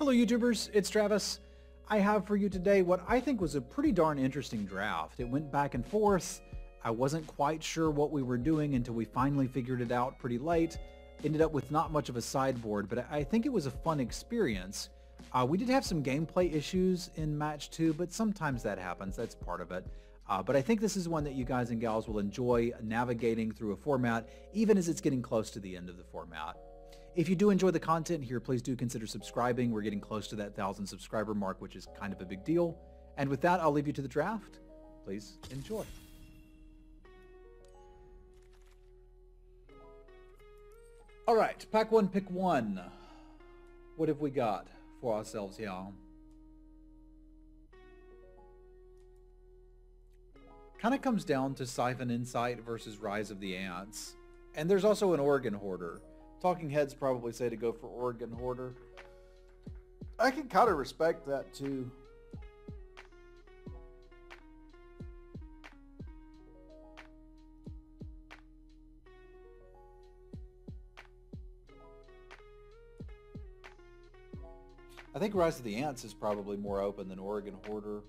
Hello YouTubers, it's Travis. I have for you today what I think was a pretty darn interesting draft. It went back and forth. I wasn't quite sure what we were doing until we finally figured it out pretty late. Ended up with not much of a sideboard, but I think it was a fun experience. We did have some gameplay issues in match 2, but sometimes that happens. That's part of it. But I think this is one that you guys and gals will enjoy navigating through a format, even as it's getting close to the end of the format. If you do enjoy the content here, please do consider subscribing. We're getting close to that 1,000 subscriber mark, which is kind of a big deal. And with that, I'll leave you to the draft. Please enjoy. All right, pack one, pick one. What have we got for ourselves here? Kind of comes down to Siphon Insight versus Rise of the Ants. And there's also an Organ Hoarder. Talking heads probably say to go for Organ Hoarder. I can kind of respect that too. I think Rise of the Ants is probably more open than Organ Hoarder,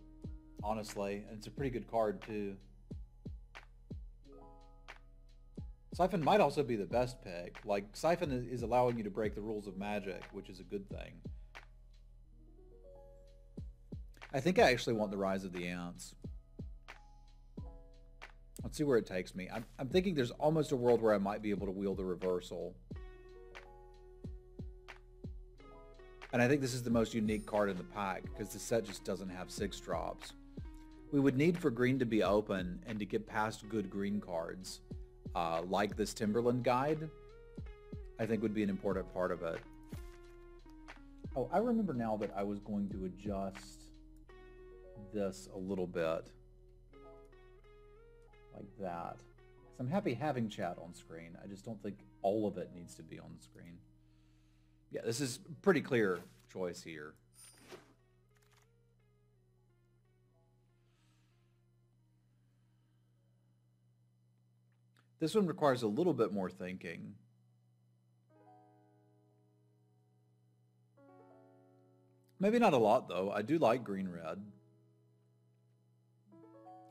honestly, and it's a pretty good card too. Siphon might also be the best pick. Like, Siphon is allowing you to break the rules of Magic, which is a good thing. I think I actually want the Rise of the Ants. Let's see where it takes me. I'm thinking there's almost a world where I might be able to wield the Reversal. And I think this is the most unique card in the pack, because the set just doesn't have 6 drops. We would need for green to be open and to get past good green cards. Like this Timberland guide, I think would be an important part of it. Oh, I remember now that I was going to adjust this a little bit. Like that. So I'm happy having chat on screen. I just don't think all of it needs to be on the screen. Yeah, this is a pretty clear choice here. This one requires a little bit more thinking. Maybe not a lot, though. I do like green-red.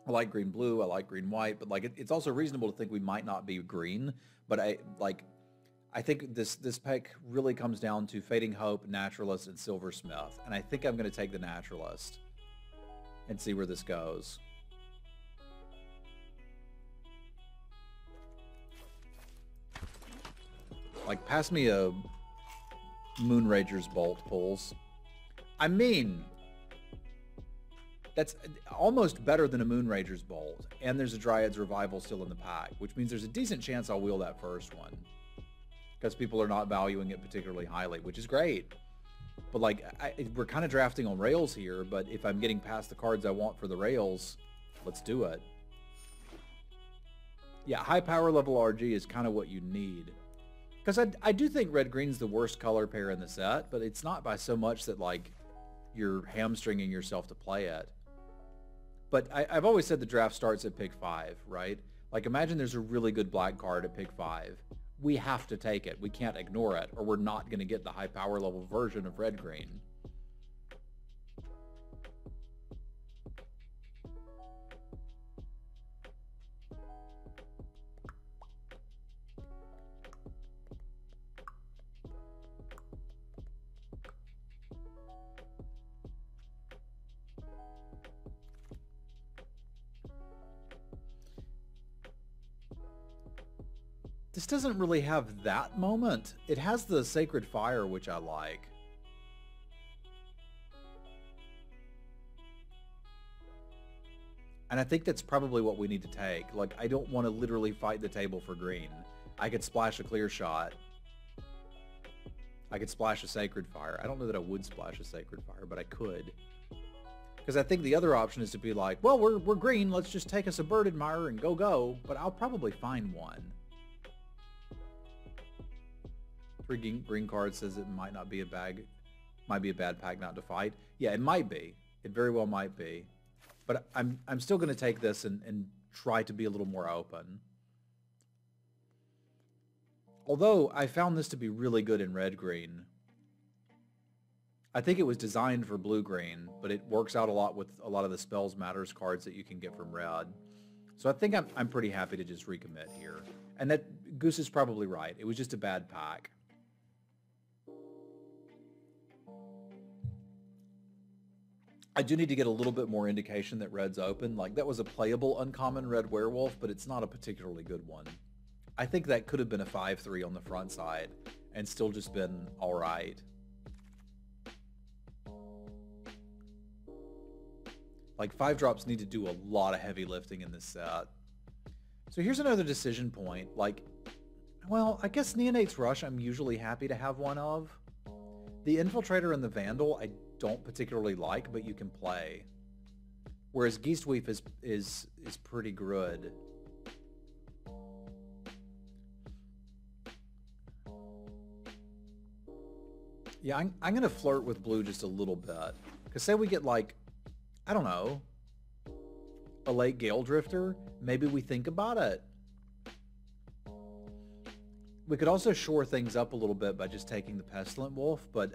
I like green-blue. I like green-white. But like, it's also reasonable to think we might not be green. But I think this pick really comes down to Fading Hope, Naturalist, and Silversmith. And I think I'm going to take the Naturalist and see where this goes. Like, pass me a Moonrager's Bolt, pulls. I mean, that's almost better than a Moonrager's Bolt. And there's a Dryad's Revival still in the pack, which means there's a decent chance I'll wheel that first one. Because people are not valuing it particularly highly, which is great. But, like, we're kind of drafting on rails here, but if I'm getting past the cards I want for the rails, let's do it. Yeah, high power level RG is kind of what you need. Because I do think red-green's the worst color pair in the set, but it's not by so much that, like, you're hamstringing yourself to play it. But I've always said the draft starts at pick 5, right? Like, imagine there's a really good black card at pick 5. We have to take it. We can't ignore it, or we're not going to get the high power level version of red-green. This doesn't really have that moment. It has the Sacred Fire, which I like. And I think that's probably what we need to take. Like, I don't want to literally fight the table for green. I could splash a clear shot. I could splash a Sacred Fire. I don't know that I would splash a Sacred Fire, but I could. Because I think the other option is to be like, well, we're green. Let's just take us a Bird Admirer and go. But I'll probably find one. 3 green card says it might not be a bad pack not to fight. Yeah, it might be. It very well might be. But I'm still going to take this and try to be a little more open. Although I found this to be really good in red-green. I think it was designed for blue-green, but it works out a lot with a lot of the Spells Matters cards that you can get from red. So I think I'm pretty happy to just recommit here. And that Goose is probably right. It was just a bad pack. I do need to get a little bit more indication that red's open. Like, that was a playable uncommon red werewolf, but it's not a particularly good one. I think that could have been a 5/3 on the front side and still just been all right. Like, 5-drops need to do a lot of heavy lifting in this set. So here's another decision point. Like, well, I guess Neonate's Rush I'm usually happy to have one of. The Infiltrator and the Vandal I don't particularly like, but you can play. Whereas Geestweep is pretty good. Yeah, I'm going to flirt with blue just a little bit. Because say we get like, I don't know, a late Gale Drifter, maybe we think about it. We could also shore things up a little bit by just taking the Pestilent Wolf, but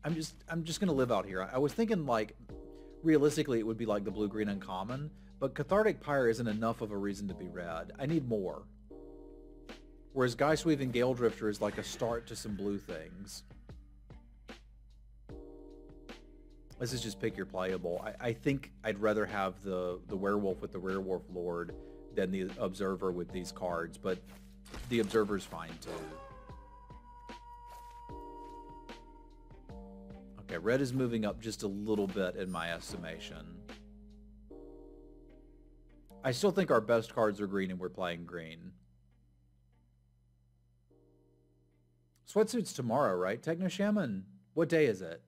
I'm just going to live out here. I was thinking like, realistically it would be like the blue-green uncommon, but Cathartic Pyre isn't enough of a reason to be red. I need more. Whereas Geistweave and Gale Drifter is like a start to some blue things. This is just pick your playable. I think I'd rather have the werewolf with the Werewolf Lord than the Observer with these cards, but the Observer's fine too. Okay, red is moving up just a little bit in my estimation. I still think our best cards are green and we're playing green. Sweatsuit's tomorrow, right? Techno Shaman, what day is it?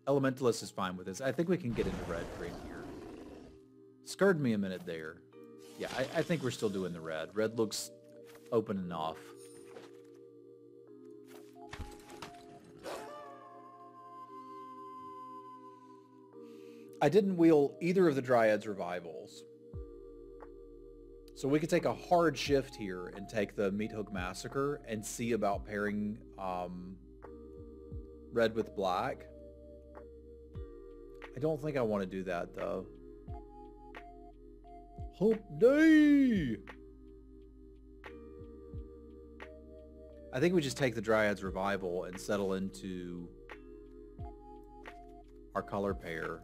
Elementalist is fine with this. I think we can get into red green here. Scared me a minute there. Yeah, I think we're still doing the red. Red looks open enough. I didn't wheel either of the Dryad's Revivals. So we could take a hard shift here and take the Meat Hook Massacre and see about pairing red with black. I don't think I want to do that, though. Hope Day! I think we just take the Dryad's Revival and settle into our color pair.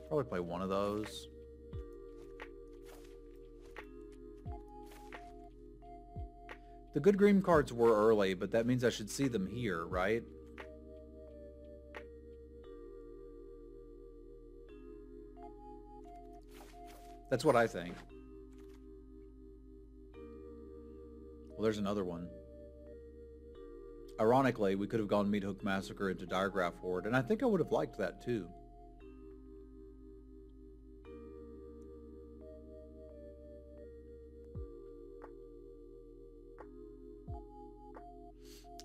Probably play one of those. The good green cards were early, but that means I should see them here, right? That's what I think. Well, there's another one. Ironically, we could have gone Meat Hook Massacre into Diregraph Horde, and I think I would have liked that too.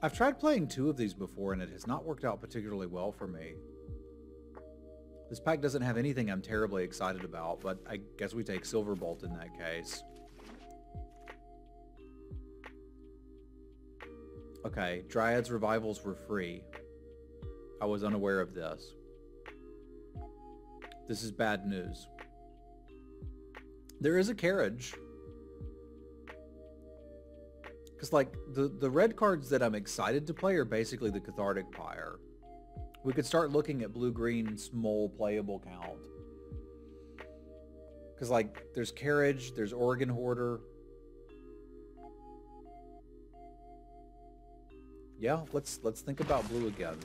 I've tried playing 2 of these before, and it has not worked out particularly well for me. This pack doesn't have anything I'm terribly excited about, but I guess we take Silverbolt in that case. Okay, Dryad's Revivals were free. I was unaware of this. This is bad news. There is a carriage. Because, like, the red cards that I'm excited to play are basically the Cathartic Pyre. We could start looking at blue-green small playable count. Because, like, there's Carriage, there's Oregon Hoarder. Yeah, let's think about blue again.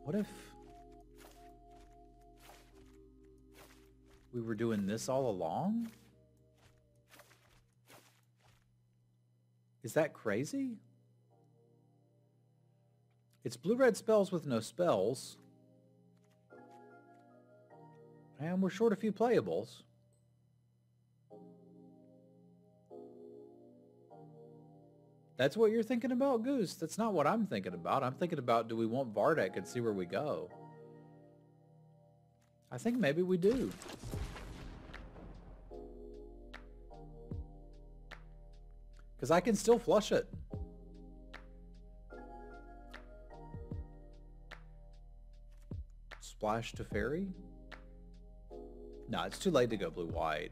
What if we were doing this all along? Is that crazy? It's blue-red spells with no spells. And we're short a few playables. That's what you're thinking about, Goose? That's not what I'm thinking about. I'm thinking about, do we want Vardek and see where we go? I think maybe we do. Because I can still flush it. Splash to Fairy? No, it's too late to go blue-white.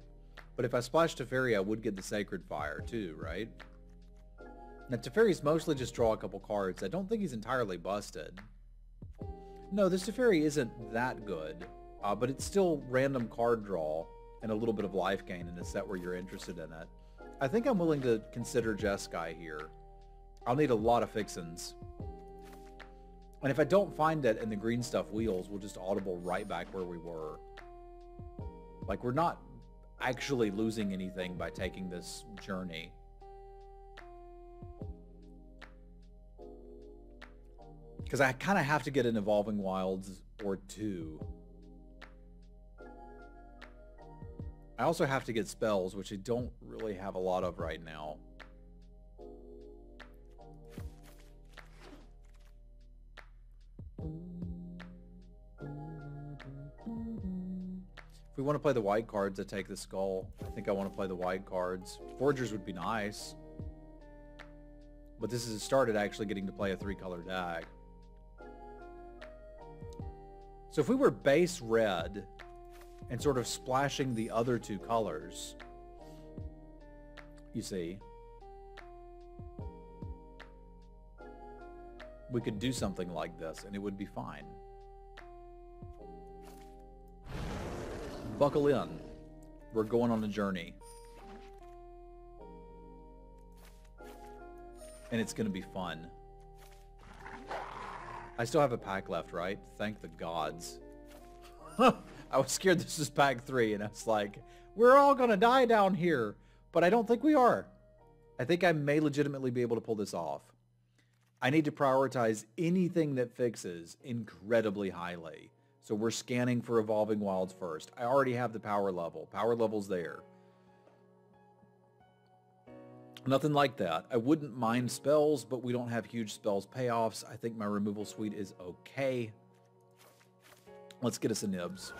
But if I splash Teferi, I would get the Sacred Fire too, right? Now Teferi's mostly just draw a couple cards. I don't think he's entirely busted. No, this Teferi isn't that good, but it's still random card draw and a little bit of life gain in a set where you're interested in it. I think I'm willing to consider Jeskai here. I'll need a lot of fixins. And if I don't find it and the green stuff wheels, we'll just audible right back where we were. Like, we're not actually losing anything by taking this journey. Because I kind of have to get an Evolving Wilds or two. I also have to get spells, which I don't really have a lot of right now. If we want to play the white cards, I take the Skull. I think I want to play the white cards. Forgers would be nice. But this is a start at actually getting to play a 3-color deck. So if we were base red and sort of splashing the other 2 colors, you see, we could do something like this and it would be fine. Buckle in. We're going on a journey. And it's going to be fun. I still have a pack left, right? Thank the gods. I was scared this was pack 3, and I was like, we're all going to die down here. But I don't think we are. I think I may legitimately be able to pull this off. I need to prioritize anything that fixes incredibly highly. So we're scanning for Evolving Wilds first. I already have the power level. Power level's there. Nothing like that. I wouldn't mind spells, but we don't have huge spells payoffs. I think my removal suite is okay. Let's get us a Nibs.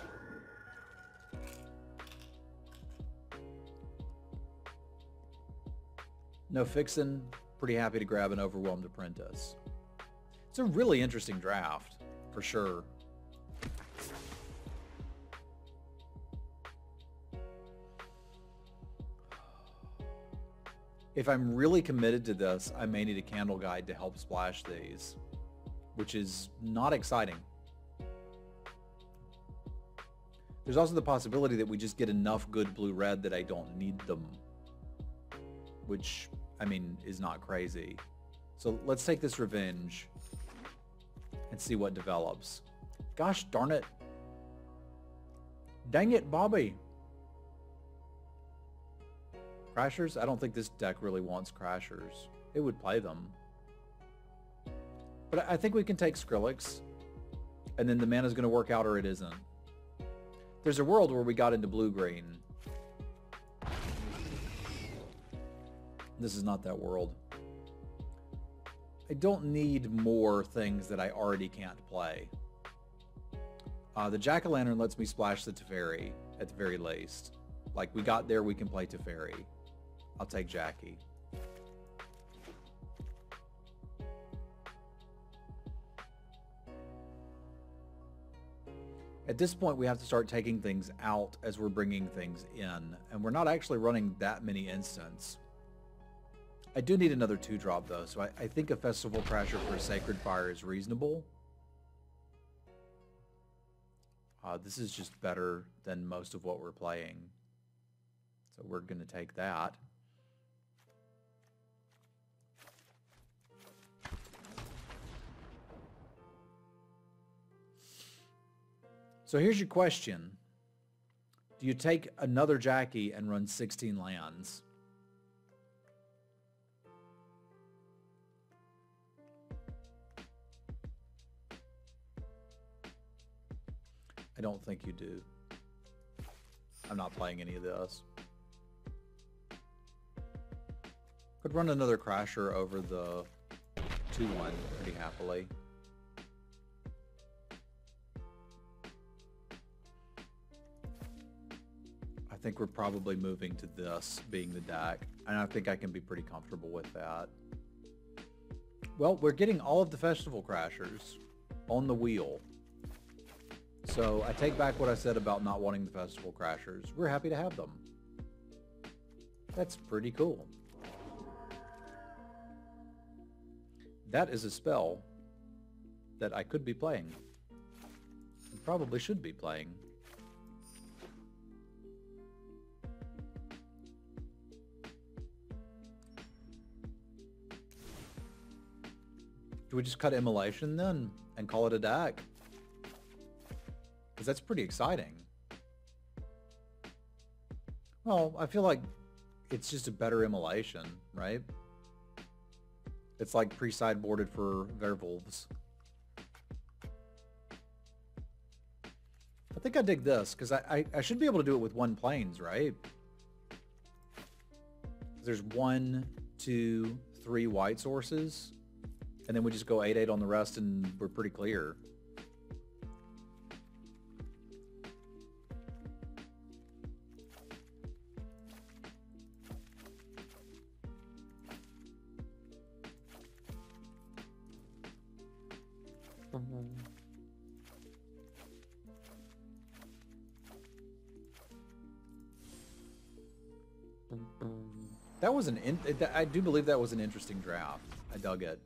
No fixin'. Pretty happy to grab an Overwhelmed Apprentice. It's a really interesting draft, for sure. If I'm really committed to this, I may need a Candle Guide to help splash these, which is not exciting. There's also the possibility that we just get enough good blue-red that I don't need them, which, I mean, is not crazy. So let's take this Revenge and see what develops. Gosh darn it. Dang it, Bobby. Crashers? I don't think this deck really wants Crashers. It would play them. But I think we can take Skrillex, and then the mana's going to work out or it isn't. There's a world where we got into blue-green. This is not that world. I don't need more things that I already can't play. The Jack-o'-lantern lets me splash the Teferi, at the very least. Like, we got there, we can play Teferi. I'll take Jackie. At this point, we have to start taking things out as we're bringing things in, and we're not actually running that many instants. I do need another 2-drop, though, so I think a Festival Crasher for a Sacred Fire is reasonable. This is just better than most of what we're playing. So we're going to take that. So here's your question. Do you take another Jackie and run 16 lands? I don't think you do. I'm not playing any of this. Could run another Crasher over the 2-1 pretty happily. think we're probably moving to this being the deck, and I think I can be pretty comfortable with that. Well, we're getting all of the Festival Crashers on the wheel. So I take back what I said about not wanting the Festival Crashers. We're happy to have them. That's pretty cool. That is a spell that I could be playing. And probably should be playing. Do we just cut Immolation then and call it a deck? Because that's pretty exciting. Well, I feel like it's just a better Immolation, right? It's like pre-sideboarded for Werewolves. I think I dig this, because I should be able to do it with one planes, right? There's 1, 2, 3 white sources, and then we just go 8/8 on the rest, and we're pretty clear. That was I do believe that was an interesting draft. I dug it.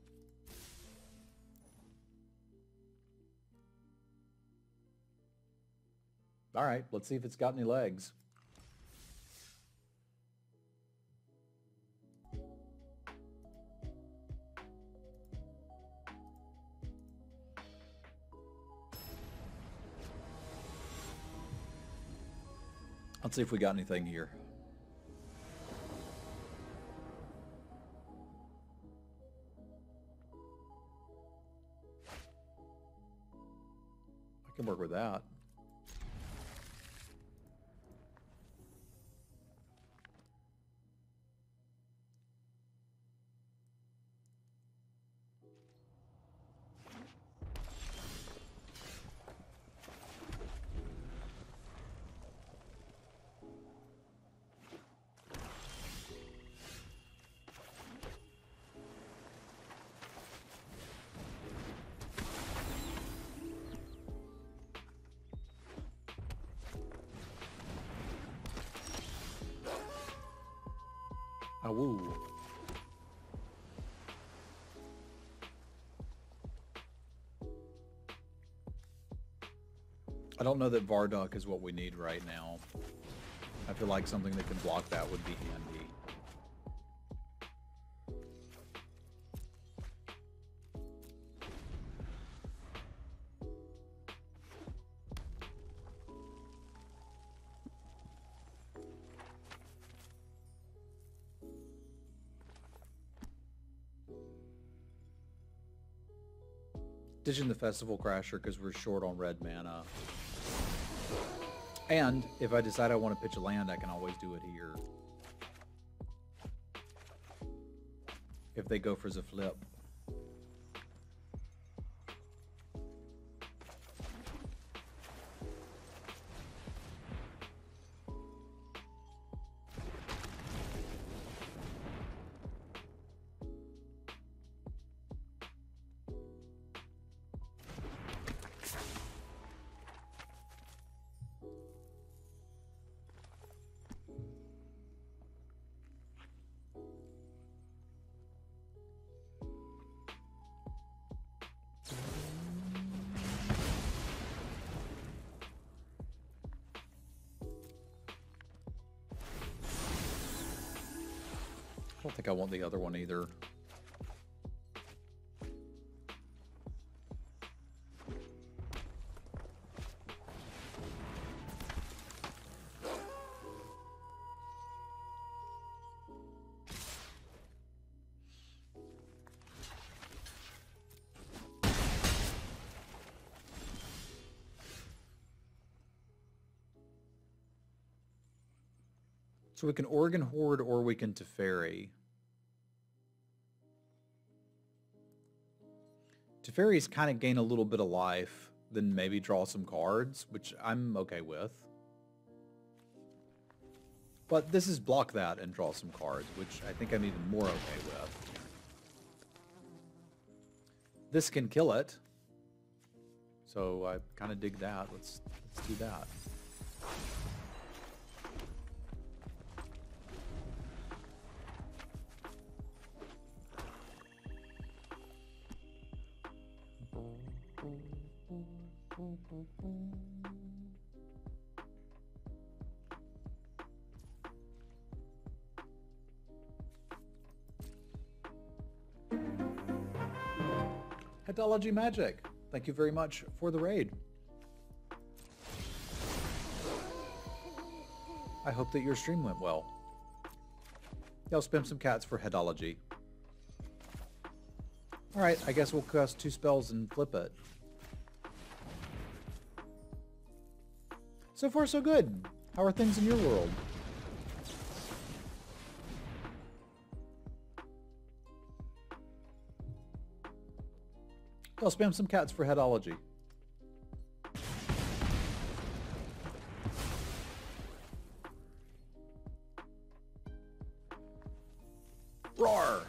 All right, let's see if it's got any legs. Let's see if we got anything here. I can work with that. Ah, woo. I don't know that Varduk is what we need right now. I feel like something that can block that would be handy. Ditching the Festival Crasher because we're short on red mana. And if I decide I want to pitch a land, I can always do it here. If they go for the flip. I don't think I want the other one either. So we can Oregon Horde or we can Teferi. Teferi's kind of gain a little bit of life, then maybe draw some cards, which I'm okay with. But this is block that and draw some cards, which I think I'm even more okay with. This can kill it. So I kind of dig that. Let's do that. Headology Magic, thank you very much for the raid. I hope that your stream went well. Yeah, I'll spam some cats for Headology. Alright, I guess we'll cast 2 spells and flip it. So far so good. How are things in your world? I'll spam some cats for Headology. Roar!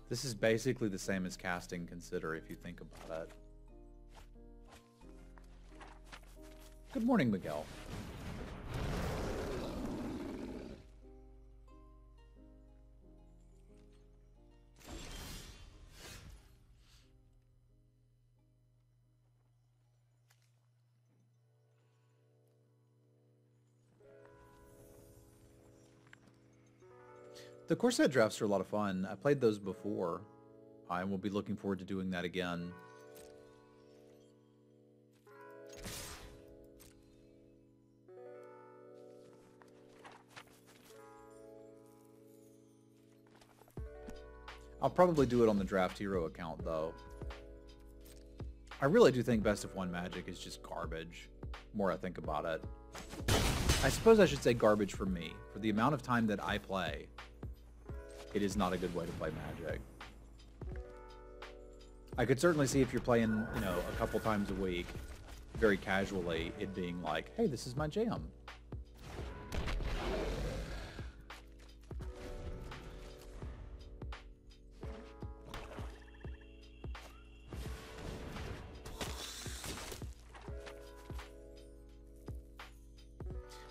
This is basically the same as casting Consider if you think about it. Good morning, Miguel. The core set drafts are a lot of fun. I played those before. I will be looking forward to doing that again. I'll probably do it on the Draft Hero account, though. I really do think Best of One Magic is just garbage, the more I think about it. I suppose I should say garbage for me. For the amount of time that I play, it is not a good way to play Magic. I could certainly see if you're playing, you know, a couple times a week, very casually, it being like, hey, this is my jam.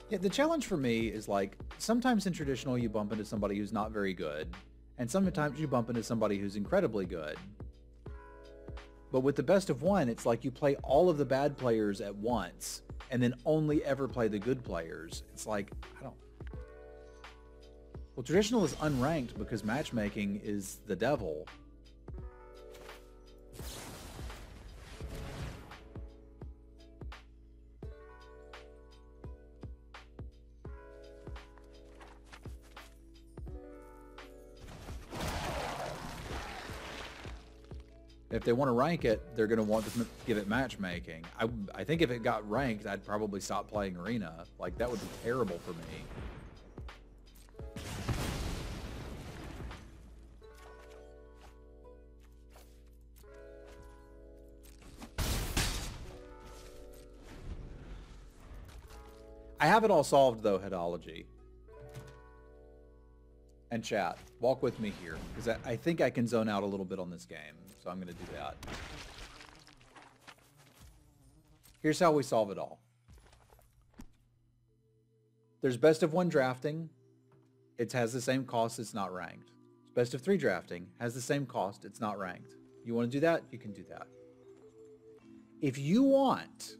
Yeah, the challenge for me is like, sometimes in traditional you bump into somebody who's not very good, and sometimes you bump into somebody who's incredibly good. But with the Best of One, it's like you play all of the bad players at once, and then only ever play the good players. It's like, I don't... Well, traditional is unranked because matchmaking is the devil. If they want to rank it, they're going to want to give it matchmaking. I think if it got ranked, I'd probably stop playing Arena. Like, that would be terrible for me. I have it all solved, though, Headology. And chat, walk with me here, because I think I can zone out a little bit on this game, so I'm going to do that. Here's how we solve it all. There's Best of One drafting. It has the same cost, it's not ranked. Best of Three drafting has the same cost, it's not ranked. You want to do that? You can do that. If you want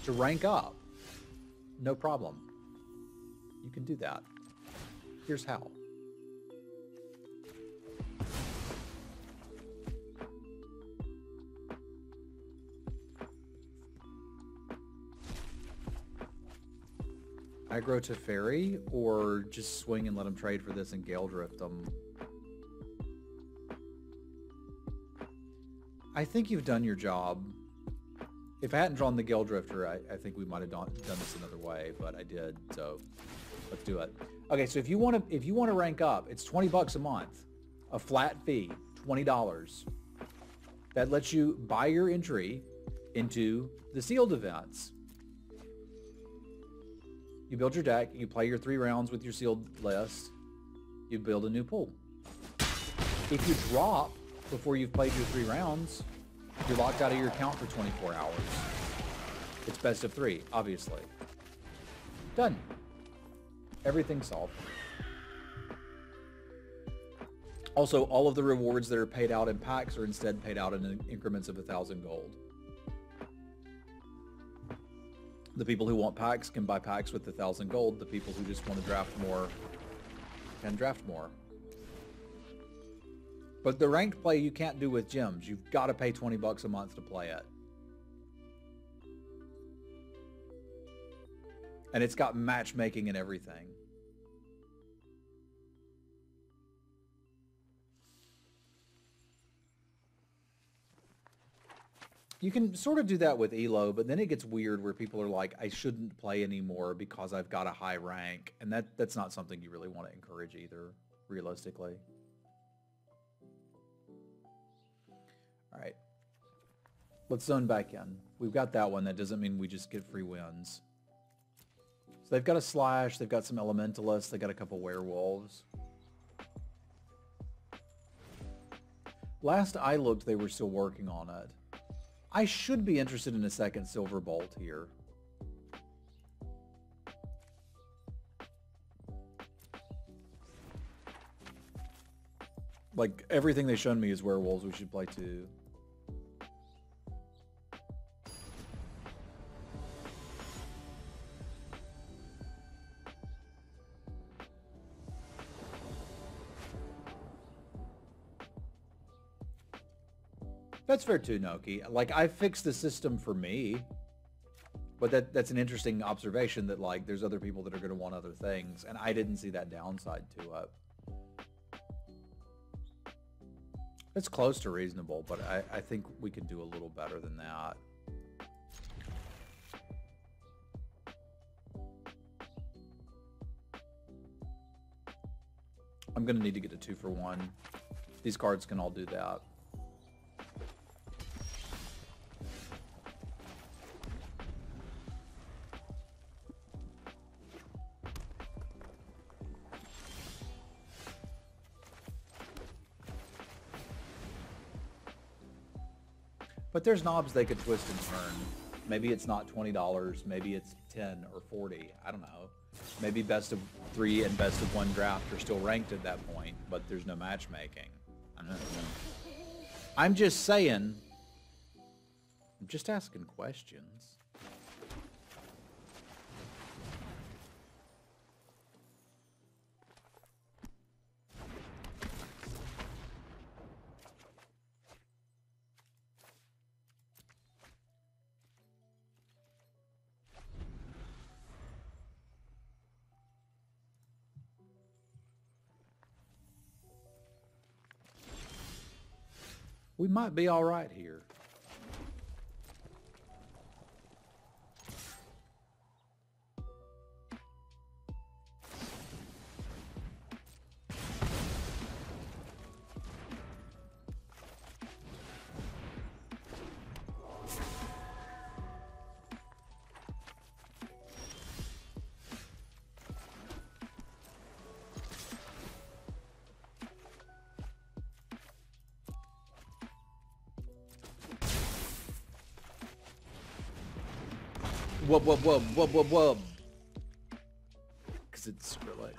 to rank up, no problem. You can do that. Here's how. Aggro to Fairy, or just swing and let them trade for this and Gale Drift them? I think you've done your job. If I hadn't drawn the Gale Drifter, I think we might have done this another way, but I did, so let's do it. Okay, so if you want to rank up, it's $20 a month, a flat fee, $20. That lets you buy your entry into the sealed events. You build your deck, you play your 3 rounds with your sealed list, you build a new pool. If you drop before you've played your 3 rounds, you're locked out of your account for 24 hours. It's best of 3, obviously. Done. Everything's solved. Also, all of the rewards that are paid out in packs are instead paid out in increments of 1,000 gold. The people who want packs can buy packs with 1,000 gold. The people who just want to draft more can draft more. But the ranked play you can't do with gems. You've got to pay $20 a month to play it. And it's got matchmaking and everything. You can sort of do that with ELO, but then it gets weird where people are like, I shouldn't play anymore because I've got a high rank. And that's not something you really want to encourage either, realistically. All right. Let's zone back in. We've got that one. That doesn't mean we just get free wins. So they've got a slash. They've got some elementalists. They've got a couple werewolves. Last I looked, they were still working on it. I should be interested in a second silver bolt here. Like, everything they've shown me is werewolves. We should play 2. That's fair too, Noki. Like, I fixed the system for me, but that's an interesting observation that, like, there's other people that are going to want other things, and I didn't see that downside to it. It's close to reasonable, but I think we can do a little better than that. I'm going to need to get a 2-for-1. These cards can all do that. But there's knobs they could twist and turn. Maybe it's not $20, maybe it's 10 or 40. I don't know. Maybe best of 3 and best of 1 draft are still ranked at that point, but there's no matchmaking. I don't know. I'm just saying. I'm just asking questions. We might be all right here. Wub, wub, wub, wub, wub, wub. Because it's Skrillex.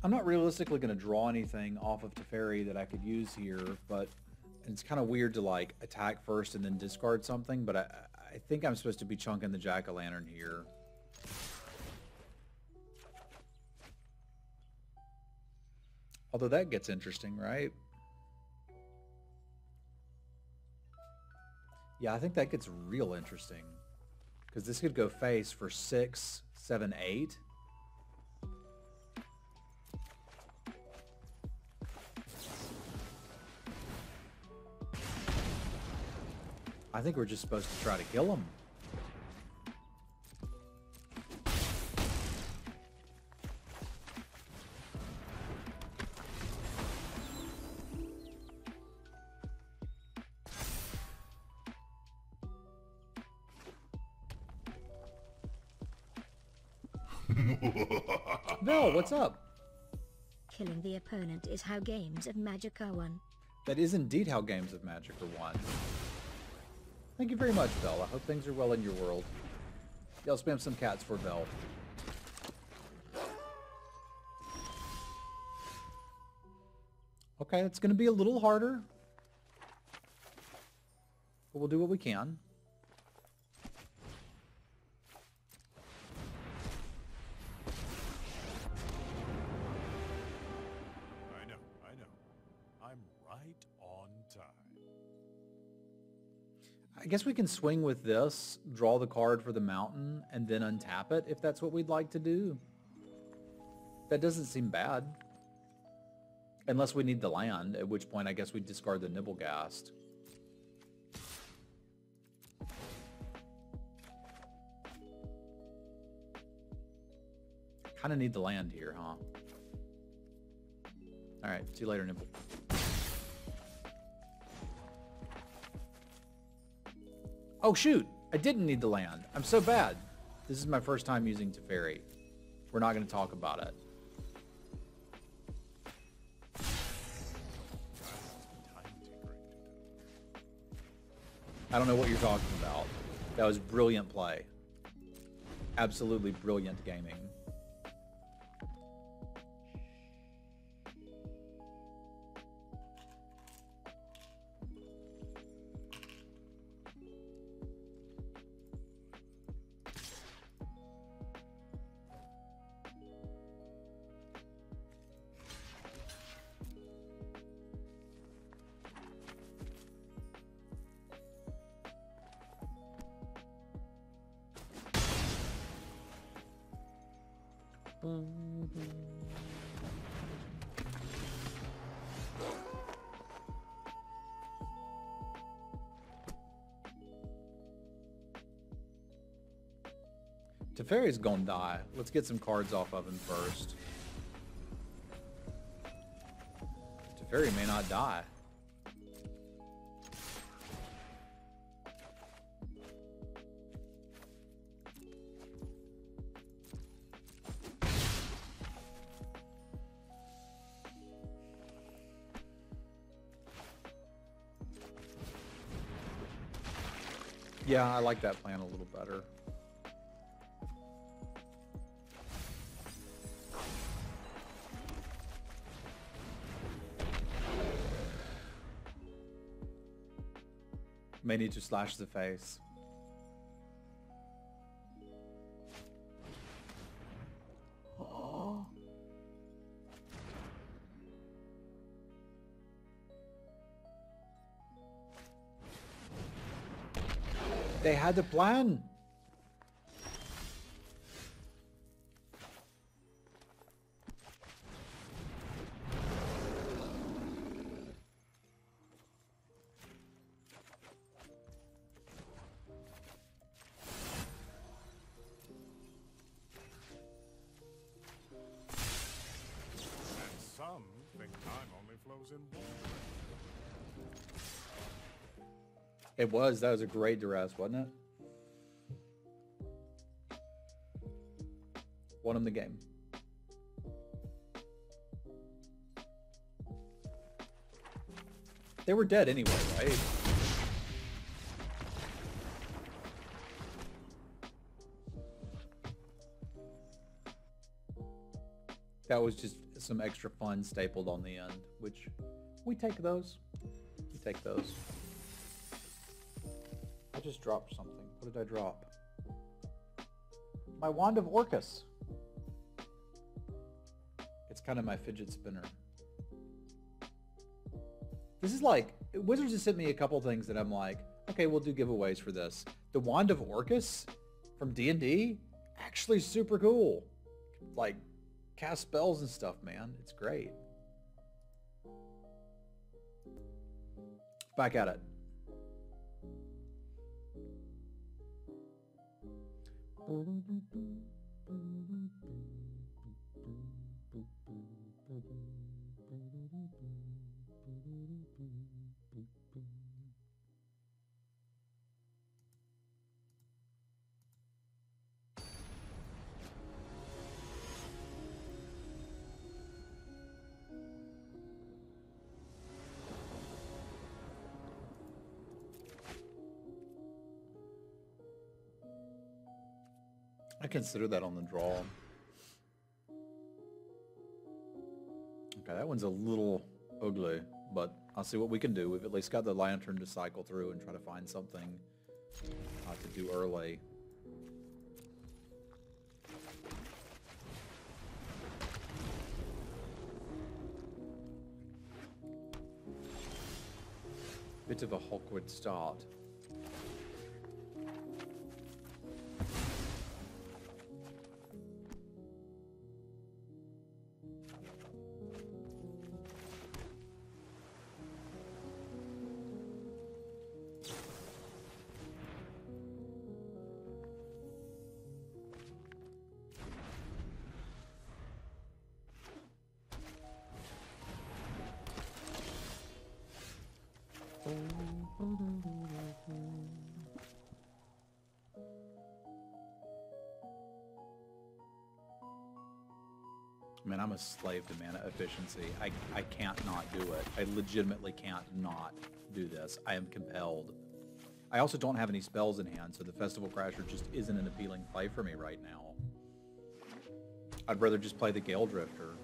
I'm not realistically going to draw anything off of Teferi that I could use here, but it's kind of weird to like attack first and then discard something, but I think I'm supposed to be chunking the Jack-o'-lantern here. Although that gets interesting, right? Yeah, I think that gets real interesting. Because this could go face for 6, 7, 8. I think we're just supposed to try to kill him. Vel, what's up? Killing the opponent is how games of magic are won. That is indeed how games of magic are won. Thank you very much, Vel. I hope things are well in your world. Yeah, I'll spam some cats for Vel. Okay, it's going to be a little harder. But we'll do what we can. I know. I'm right on time. I guess we can swing with this, draw the card for the mountain, and then untap it if that's what we'd like to do. That doesn't seem bad. Unless we need the land, at which point I guess we'd discard the Nibblegast. Kind of need the land here, huh? Alright, see you later, Nibble. Oh shoot! I didn't need the land. I'm so bad. This is my first time using Teferi. We're not going to talk about it. I don't know what you're talking about. That was brilliant play. Absolutely brilliant gaming. Teferi's gonna die. Let's get some cards off of him first. Teferi may not die. Yeah, I like that plan a little better. May need to slash the face. Oh. They had the plan. Some think time only flows in water. It was. That was a great duress, wasn't it? Won him the game. They were dead anyway, right? That was just some extra fun stapled on the end, which we take those. We take those. I just dropped something. What did I drop? My Wand of Orcus. It's kind of my fidget spinner. This is like, Wizards has sent me a couple things that I'm like, okay, we'll do giveaways for this. The Wand of Orcus from D&D, actually super cool. Like, cast spells and stuff, man. It's great. Back at it. I consider that on the draw. Okay, that one's a little ugly, but I'll see what we can do. We've at least got the lantern to cycle through and try to find something to do early. Bit of a awkward start. Man, I'm a slave to mana efficiency. I can't not do it. I legitimately can't not do this. I am compelled. I also don't have any spells in hand, so the Festival Crasher just isn't an appealing play for me right now. I'd rather just play the Gale Drifter.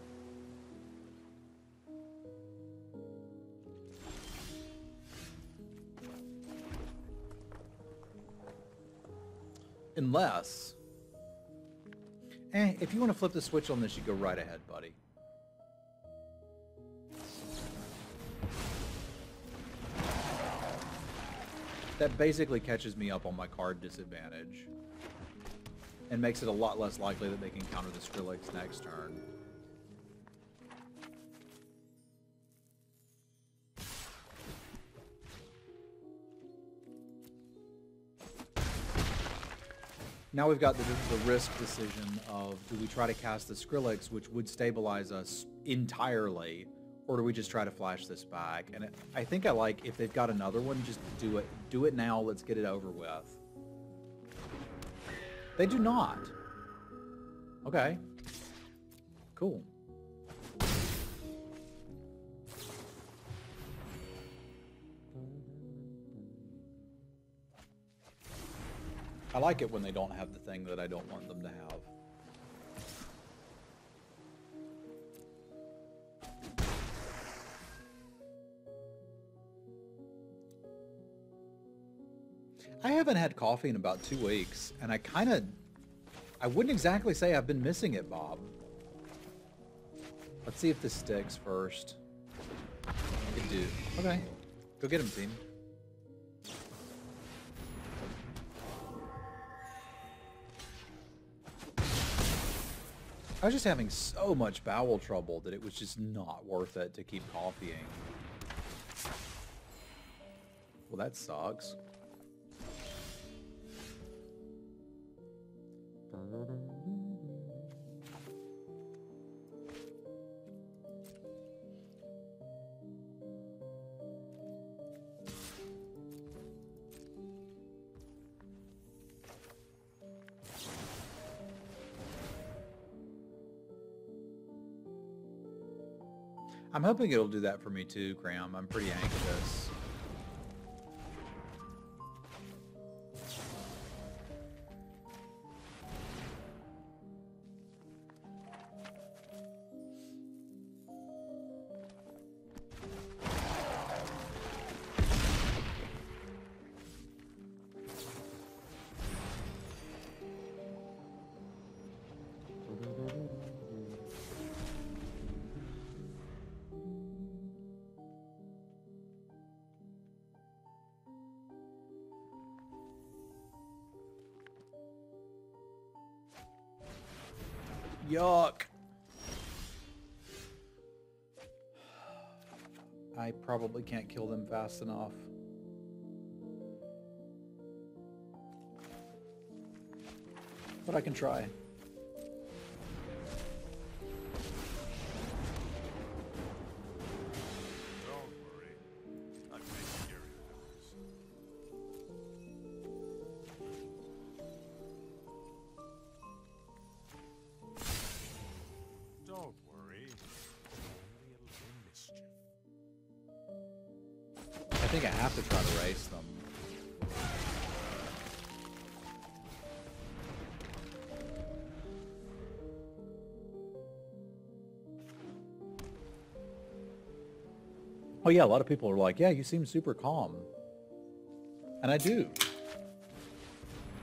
Unless... if you want to flip the switch on this, you go right ahead, buddy. That basically catches me up on my card disadvantage and makes it a lot less likely that they can counter the Skrillex next turn. Now we've got the risk decision of, do we try to cast the Skrillex, which would stabilize us entirely, or do we just try to flash this back? And I think I like, if they've got another one, just do it. Do it now. Let's get it over with. They do not. Okay. Cool. I like it when they don't have the thing that I don't want them to have. I haven't had coffee in about 2 weeks, and I wouldn't exactly say I've been missing it, Bob. Let's see if this sticks first. It do. Okay. Go get him, team. I was just having so much bowel trouble that it was just not worth it to keep coffeeing. Well, that sucks. I'm hoping it'll do that for me too, Graham. I'm pretty anxious. Yuck. I probably can't kill them fast enough. But I can try. Don't worry. I'm taking care of those. Don't worry. Only a little mischief. I think I have to try to race them. Oh yeah, a lot of people are like, yeah, you seem super calm. And I do.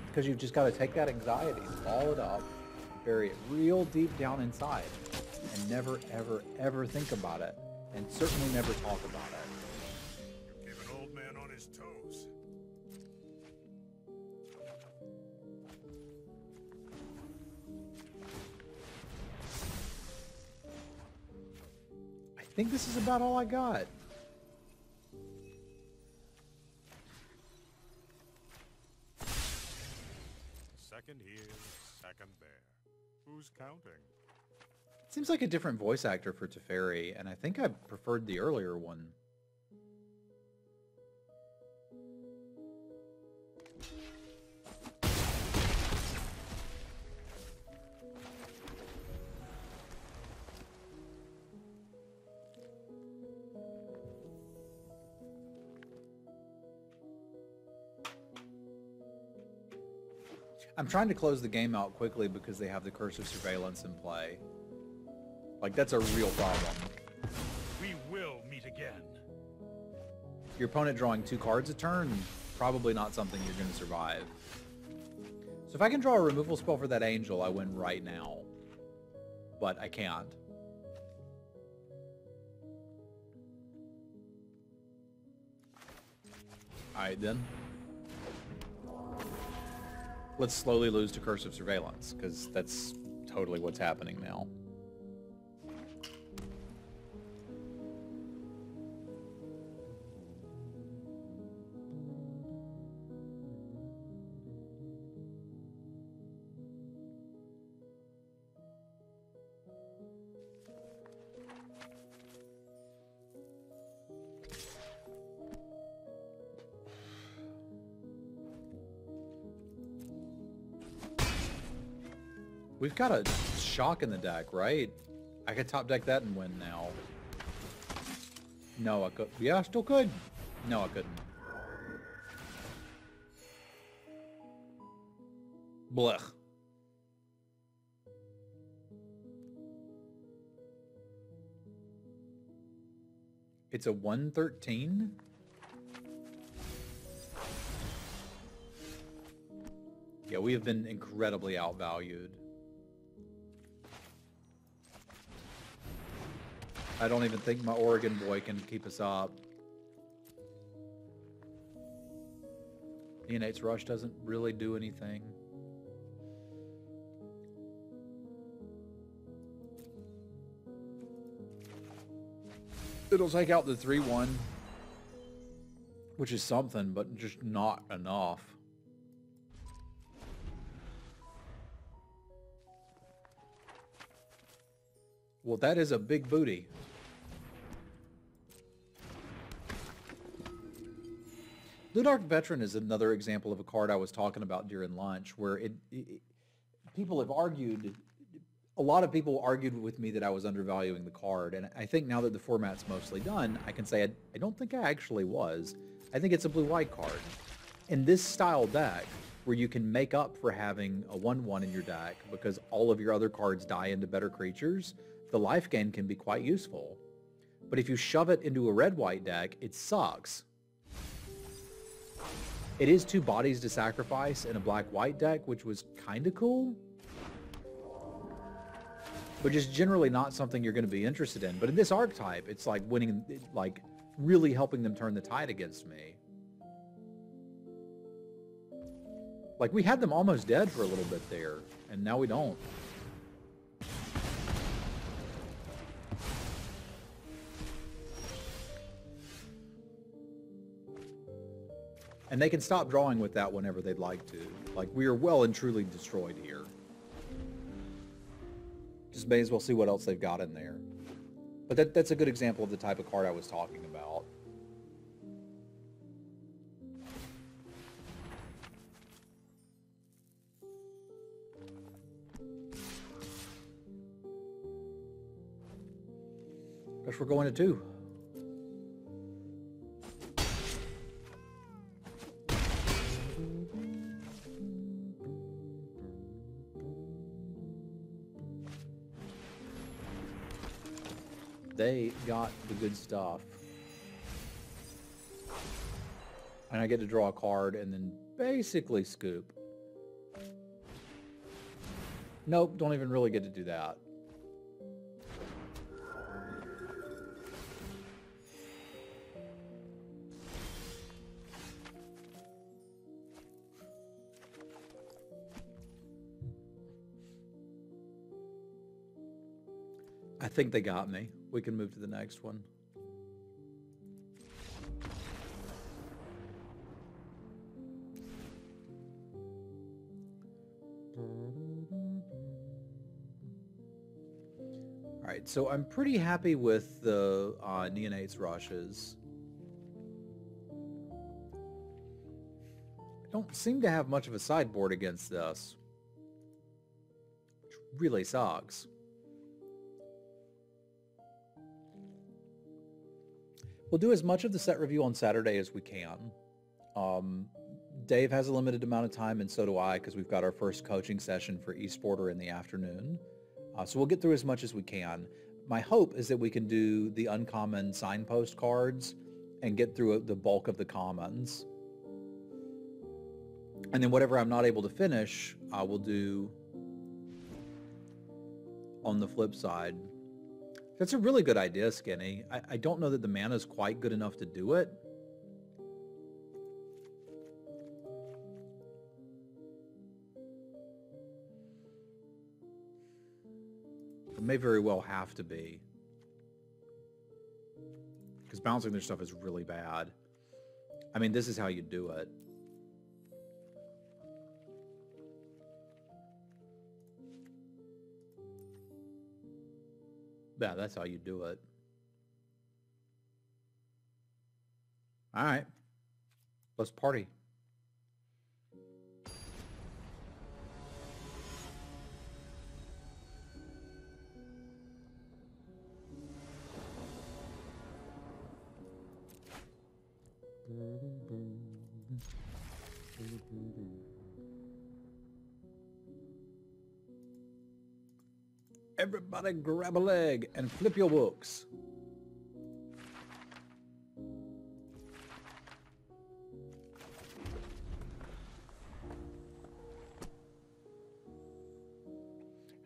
Because you've just got to take that anxiety, ball it up, bury it real deep down inside, and never, ever, ever think about it. And certainly never talk about it. You keep an old man on his toes. I think this is about all I got. Second here, second there. Who's counting? Seems like a different voice actor for Teferi, and I think I preferred the earlier one. I'm trying to close the game out quickly because they have the Curse of Surveillance in play. Like, that's a real problem. We will meet again. Your opponent drawing 2 cards a turn, probably not something you're going to survive. So if I can draw a removal spell for that angel, I win right now. But I can't. Alright then. Let's slowly lose to Curse of Surveillance, because that's totally what's happening now. We've got a shock in the deck, right? I could top deck that and win now. No, I could. Yeah, I still could. No, I couldn't. Blech. It's a 113? Yeah, we have been incredibly outvalued. I don't even think my Oregon boy can keep us up. Neonate's Rush doesn't really do anything. It'll take out the 3-1, which is something, but just not enough. Well, that is a big booty. Ludark Veteran is another example of a card I was talking about during lunch, where people have argued, a lot of people argued with me that I was undervaluing the card, and I think now that the format's mostly done, I can say I don't think I actually was. I think it's a blue-white card. In this style deck, where you can make up for having a 1-1 in your deck because all of your other cards die into better creatures, the life gain can be quite useful. But if you shove it into a red-white deck, it sucks. It is 2 bodies to sacrifice in a black-white deck, which was kind of cool. But just generally not something you're going to be interested in. But in this archetype, it's like winning, like really helping them turn the tide against me. Like, we had them almost dead for a little bit there, and now we don't. And they can stop drawing with that whenever they'd like to. Like, we are well and truly destroyed here. Just may as well see what else they've got in there. But that's a good example of the type of card I was talking about. Guess we're going to 2. They got the good stuff. And I get to draw a card and then basically scoop. Nope, don't even really get to do that. I think they got me. We can move to the next one. All right, so I'm pretty happy with the Neonates rushes. I don't seem to have much of a sideboard against this, which really sucks. We'll do as much of the set review on Saturday as we can. Dave has a limited amount of time, and so do I, because we've got our first coaching session for eSporter in the afternoon. So we'll get through as much as we can. My hope is that we can do the uncommon signpost cards and get through the bulk of the commons. And then whatever I'm not able to finish, I will do on the flip side. That's a really good idea, Skinny. I don't know that the mana is quite good enough to do it. It may very well have to be. Because bouncing their stuff is really bad. I mean, this is how you do it. Yeah, that's how you do it. All right. Let's party. Everybody grab a leg and flip your books.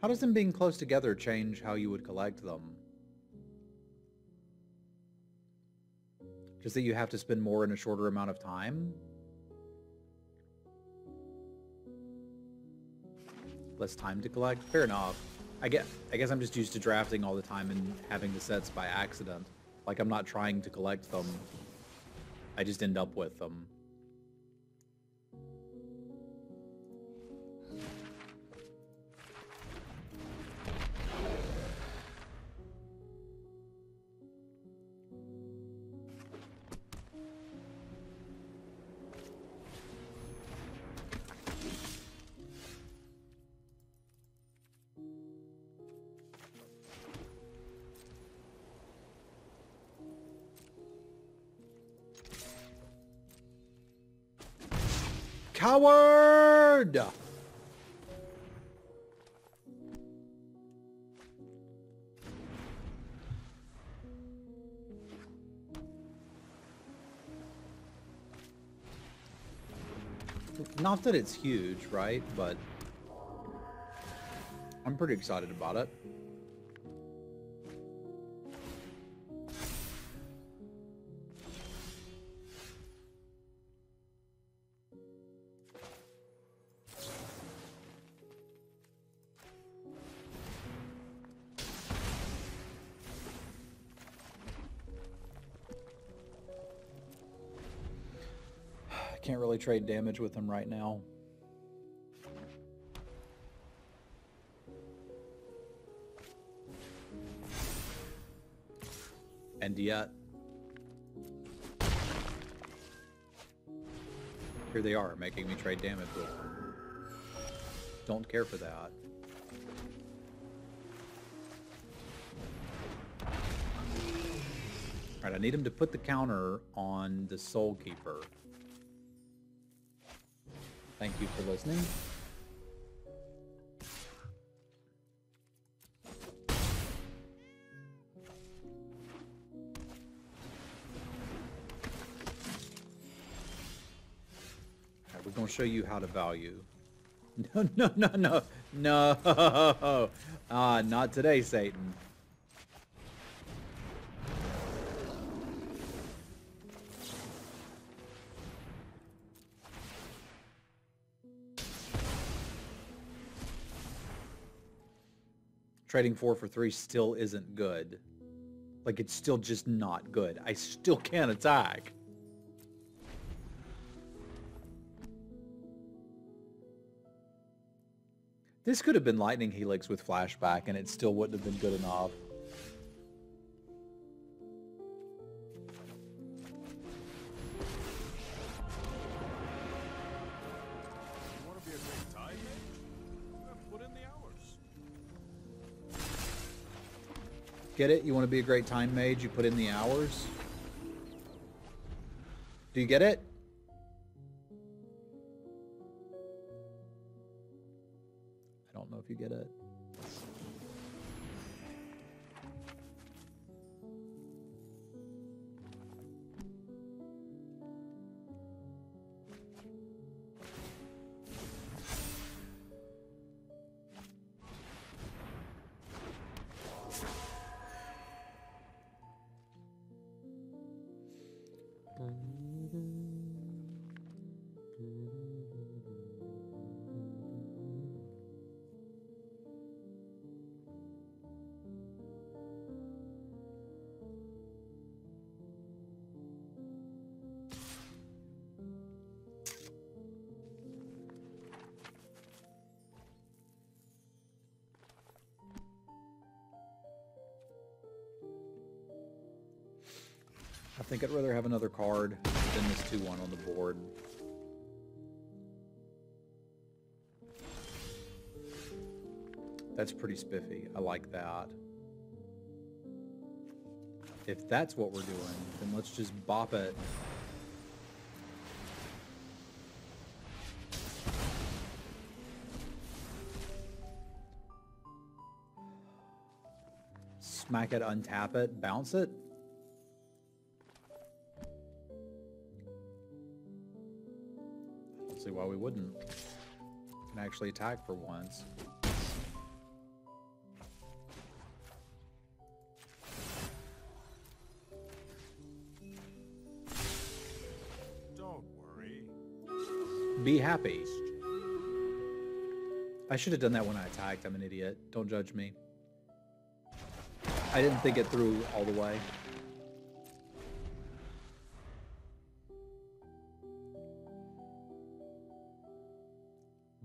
How does them being close together change how you would collect them? Just that you have to spend more in a shorter amount of time? Less time to collect? Fair enough. I guess I'm just used to drafting all the time and having the sets by accident. Like, I'm not trying to collect them. I just end up with them. Coward! Not that it's huge, right? But I'm pretty excited about it. Can't really trade damage with him right now. And yet, here they are, making me trade damage with them. Don't care for that. Alright, I need him to put the counter on the Soul Keeper. Thank you for listening. Alright, we're going to show you how to value. No, no, no, no, no. Not today, Satan. Trading 4 for 3 still isn't good. Like, it's still just not good. I still can't attack. This could have been Lightning Helix with flashback, and it still wouldn't have been good enough. You want to be a great time mage? Put in the hours. Get it? You want to be a great time mage? You put in the hours? Do you get it? I don't know if you get it. I think I'd rather have another card than this 2-1 on the board. That's pretty spiffy. I like that. If that's what we're doing, then let's just bop it. Smack it, untap it, bounce it. I don't see why we wouldn't. Can actually attack for once. Don't worry. Be happy. I should have done that when I attacked. I'm an idiot. Don't judge me. I didn't think it through all the way.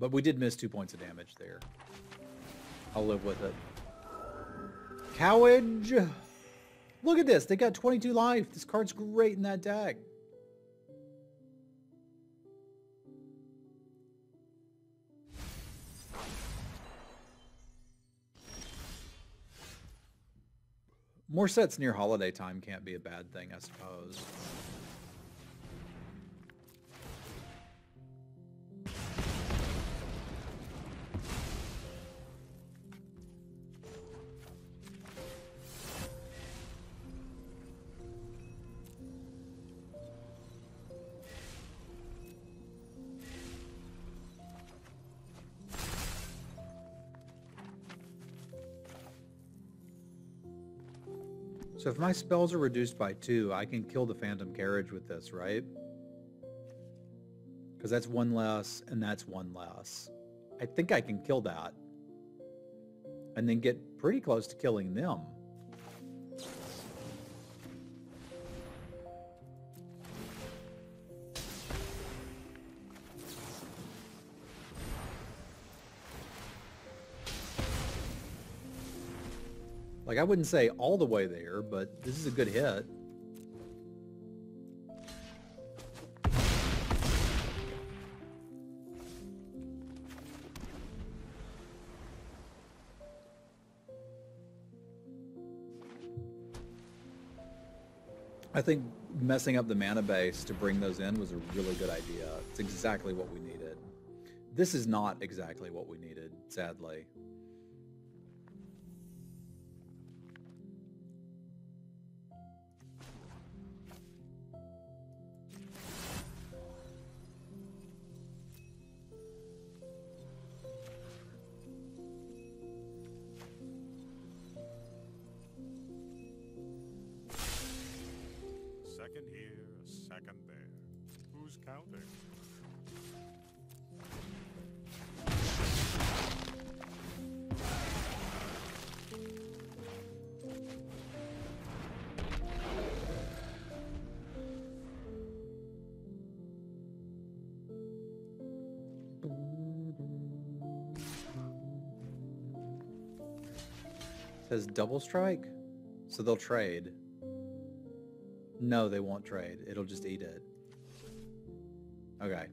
But we did miss 2 points of damage there. I'll live with it. Cowage! Look at this. They got 22 life. This card's great in that deck. More sets near holiday time can't be a bad thing, I suppose. So if my spells are reduced by 2, I can kill the Phantom Carriage with this, right? Because that's 1 less, and that's 1 less. I think I can kill that. And then get pretty close to killing them. Like, I wouldn't say all the way there, but this is a good hit. I think messing up the mana base to bring those in was a really good idea. It's exactly what we needed. This is not exactly what we needed, sadly. Second here, a second there. Who's counting? Says double strike, so they'll trade. No, they won't trade. It'll just eat it. Okay.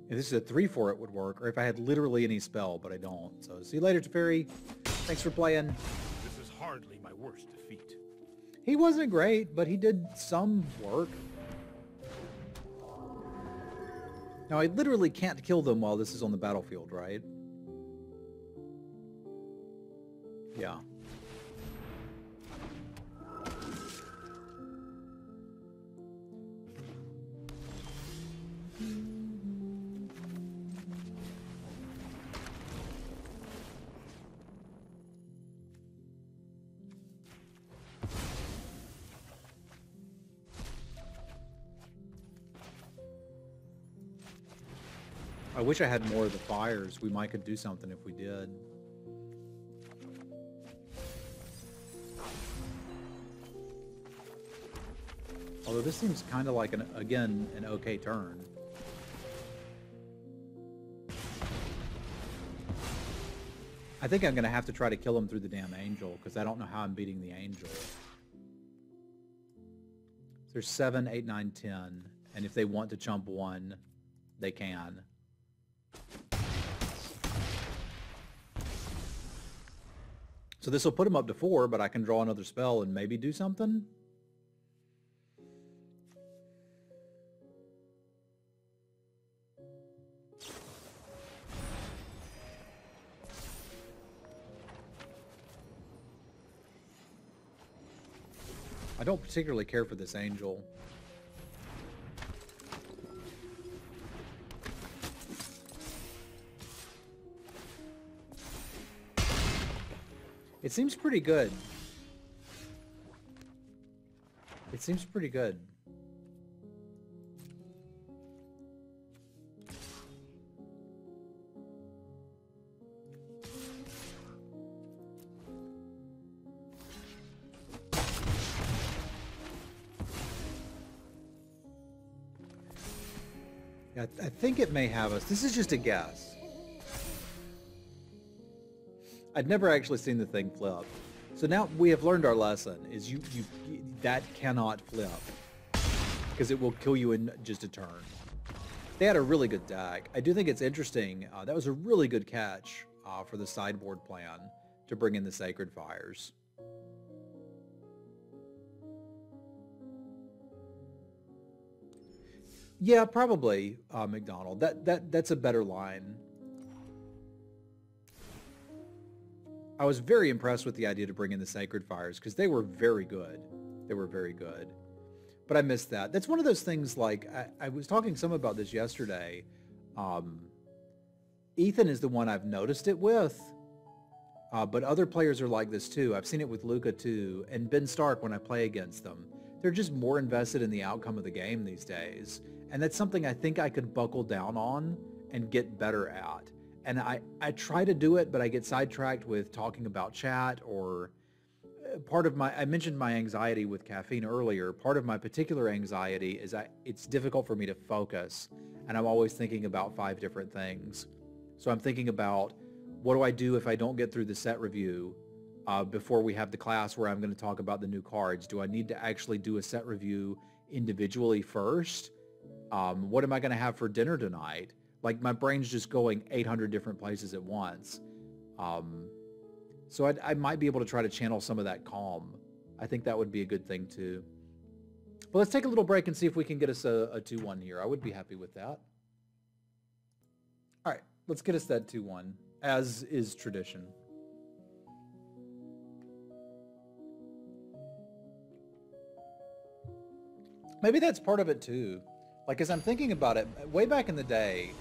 If this is a 3-4, it would work, or if I had literally any spell, but I don't. So see you later, Teferi. Thanks for playing. This is hardly my worst defeat. He wasn't great, but he did some work. Now, I literally can't kill them while this is on the battlefield, right? Yeah. I wish I had more of the fires. We might could do something if we did. Although this seems kind of like, again, an okay turn. I think I'm going to have to try to kill him through the damn angel, because I don't know how I'm beating the angel. There's 7, 8, 9, 10, and if they want to chump 1, they can. So this will put him up to 4, but I can draw another spell and maybe do something? I don't particularly care for this angel. It seems pretty good. It seems pretty good. Yeah, I think it may have us. This is just a guess. I'd never actually seen the thing flip. So now we have learned our lesson, is that cannot flip. Because it will kill you in just a turn. They had a really good deck. I do think it's interesting. That was a really good catch for the sideboard plan to bring in the Sacred Fires. Yeah, probably, McDonald. That's a better line. I was very impressed with the idea to bring in the Sacred Fires because they were very good. They were very good. But I missed that. That's one of those things, like, I was talking some about this yesterday. Ethan is the one I've noticed it with, but other players are like this too. I've seen it with Luca too, and Ben Stark when I play against them. They're just more invested in the outcome of the game these days. And that's something I think I could buckle down on and get better at. And I try to do it, but I get sidetracked with talking about chat or part of my, I mentioned my anxiety with caffeine earlier. Part of my particular anxiety is it's difficult for me to focus, and I'm always thinking about 5 different things. So I'm thinking about, what do I do if I don't get through the set review? before we have the class where I'm going to talk about the new cards? Do I need to actually do a set review individually first? What am I going to have for dinner tonight? Like, my brain's just going 800 different places at once. So I might be able to try to channel some of that calm. I think that would be a good thing too. But let's take a little break and see if we can get us a 2-1 here. I would be happy with that. All right, let's get us that 2-1, as is tradition. Maybe that's part of it too. Like, as I'm thinking about it, way back in the day,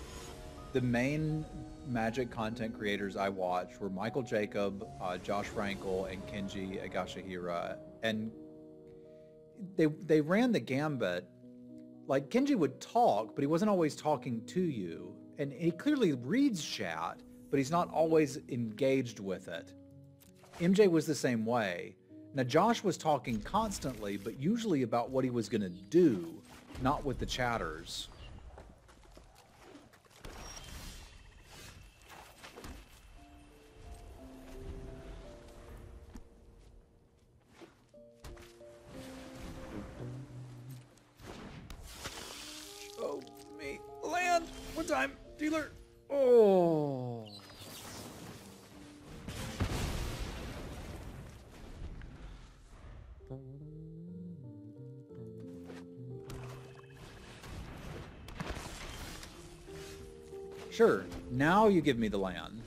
the main Magic content creators I watched were Michael Jacob, Josh Frankel, and Kenji Agashihira. And they ran the gambit. Like, Kenji would talk, but he wasn't always talking to you. And he clearly reads chat, but he's not always engaged with it. MJ was the same way. Now, Josh was talking constantly, but usually about what he was going to do, not with the chatters. Oh, me. Land! One time! Dealer! Oh! Sure, now you give me the land.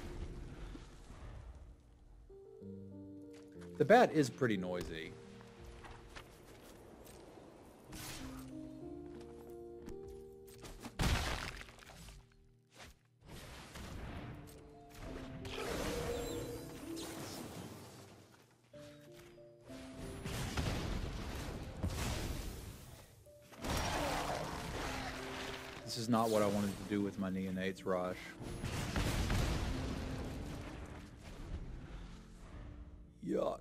The bat is pretty noisy. This is not what I wanted to do with my Neonates rush. Yuck.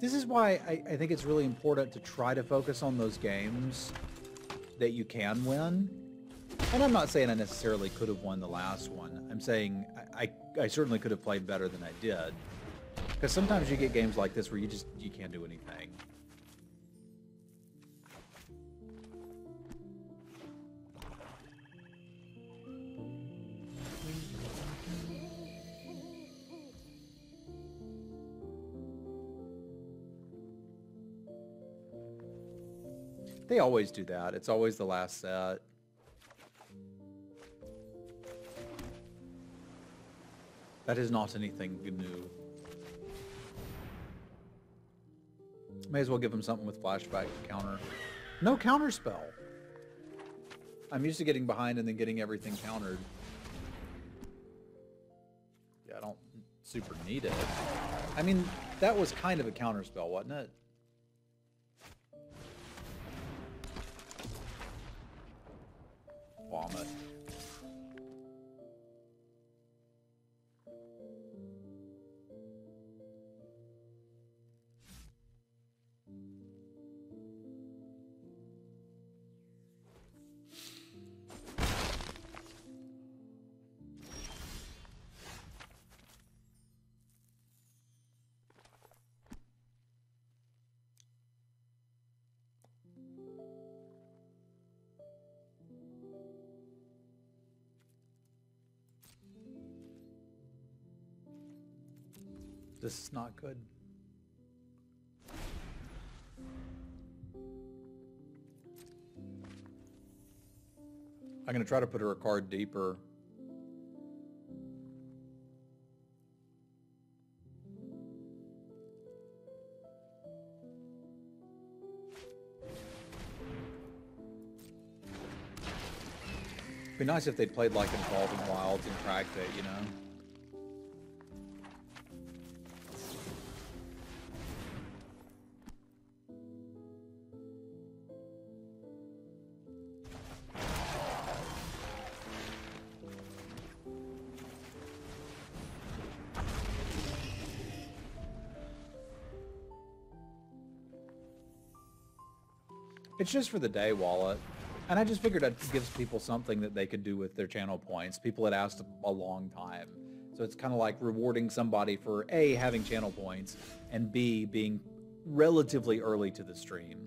This is why I think it's really important to try to focus on those games that you can win. And I'm not saying I necessarily could have won the last one. I'm saying I certainly could have played better than I did. Because sometimes you get games like this where you can't do anything. They always do that. It's always the last set. That is not anything new. May as well give him something with flashback counter. No counter spell. I'm used to getting behind and then getting everything countered. Yeah, I don't super need it. I mean, that was kind of a counter spell, wasn't it? Vomit. This is not good. I'm going to try to put her a card deeper. It'd be nice if they'd played like Involving Wilds and cracked it, you know? It's just for the day wallet. And I just figured it gives people something that they could do with their channel points. People had asked a long time. So it's kind of like rewarding somebody for A, having channel points, and B, being relatively early to the stream.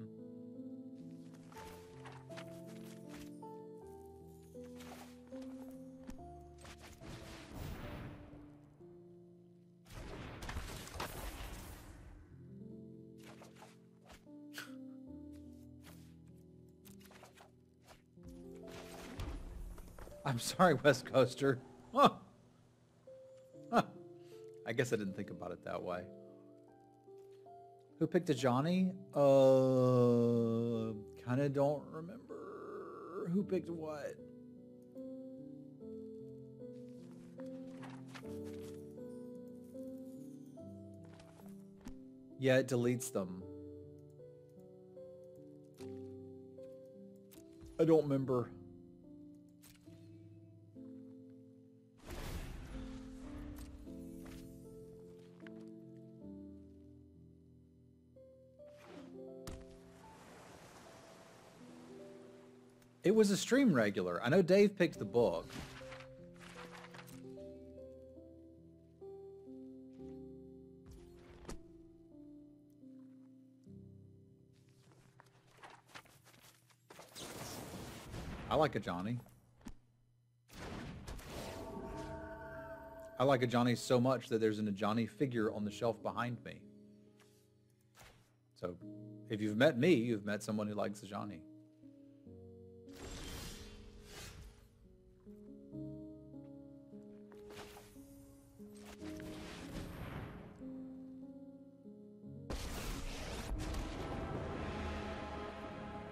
I'm sorry, West Coaster. Huh. Huh. I guess I didn't think about it that way. Who picked a Johnny? Kind of don't remember who picked what. Yeah, it deletes them. I don't remember. It was a stream regular. I know Dave picked the book. I like a Johnny. I like a Johnny so much that there's a Johnny figure on the shelf behind me. So, if you've met me, you've met someone who likes a Johnny.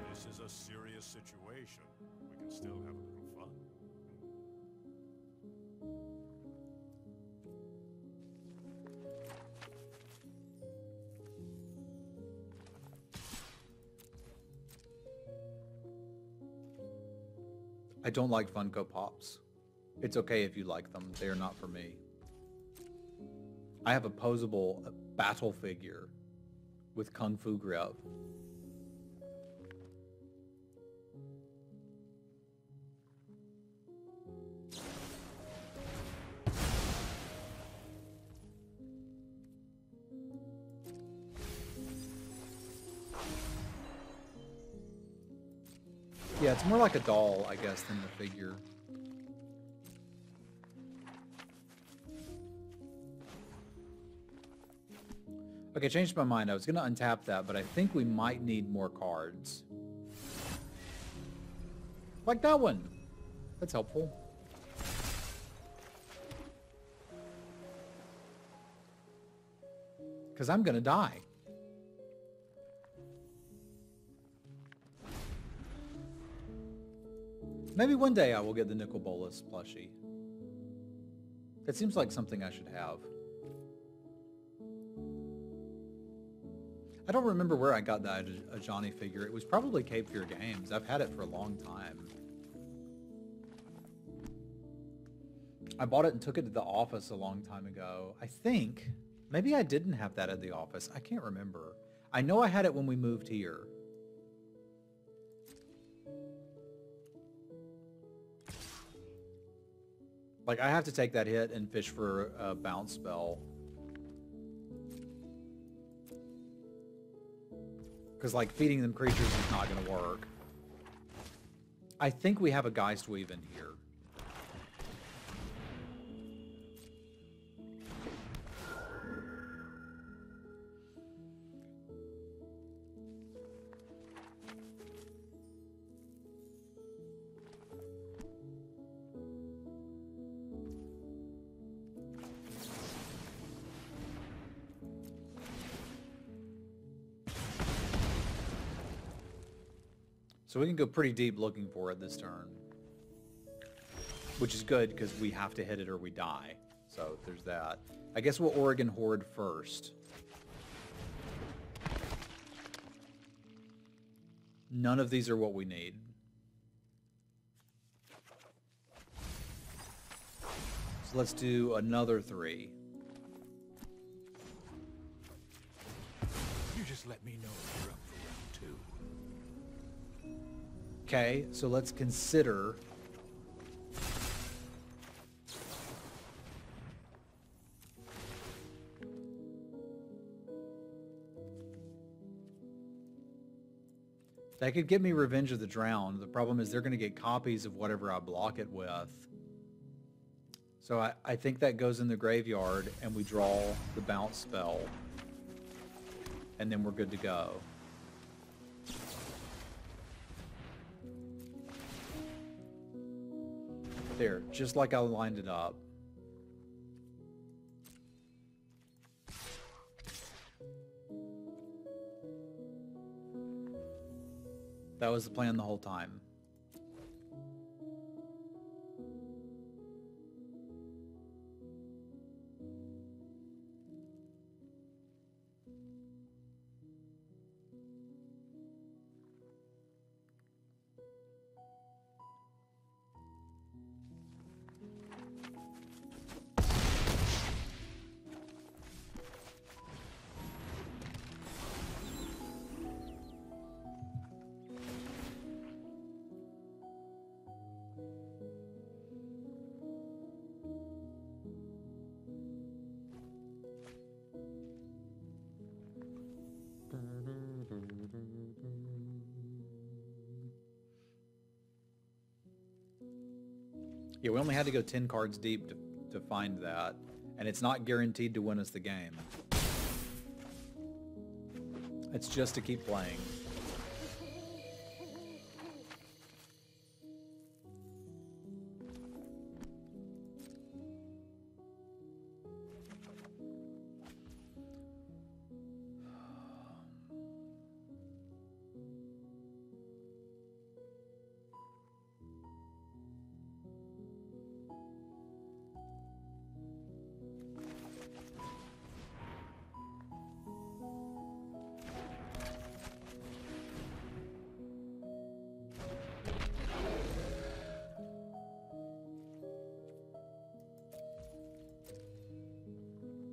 This is a serious situation. We can still have a little fun. I don't like Funko Pops. It's okay if you like them. They are not for me. I have a posable battle figure with Kung Fu grip. Yeah, it's more like a doll, I guess, than the figure. Okay, changed my mind. I was going to untap that, but I think we might need more cards. Like that one. That's helpful. Because I'm going to die. Maybe one day I will get the Nicol Bolas plushie. It seems like something I should have. I don't remember where I got that a Johnny figure. It was probably Cape Fear Games. I've had it for a long time. I bought it and took it to the office a long time ago. I think maybe I didn't have that at the office. I can't remember. I know I had it when we moved here. Like, I have to take that hit and fish for a bounce spell. Because, like, feeding them creatures is not going to work. I think we have a Geist Weave in here. So we can go pretty deep looking for it this turn. Which is good, because we have to hit it or we die. So there's that. I guess we'll Oregon Horde first. None of these are what we need. So let's do another 3. You just let me know if you're up for round 2. Okay, so let's consider That could get me Revenge of the Drowned. The problem is they're going to get copies of whatever I block it with. So I think that goes in the graveyard and we draw the bounce spell. And then we're good to go. There, just like I lined it up. That was the plan the whole time. Yeah, we only had to go 10 cards deep to find that, and it's not guaranteed to win us the game. It's just to keep playing.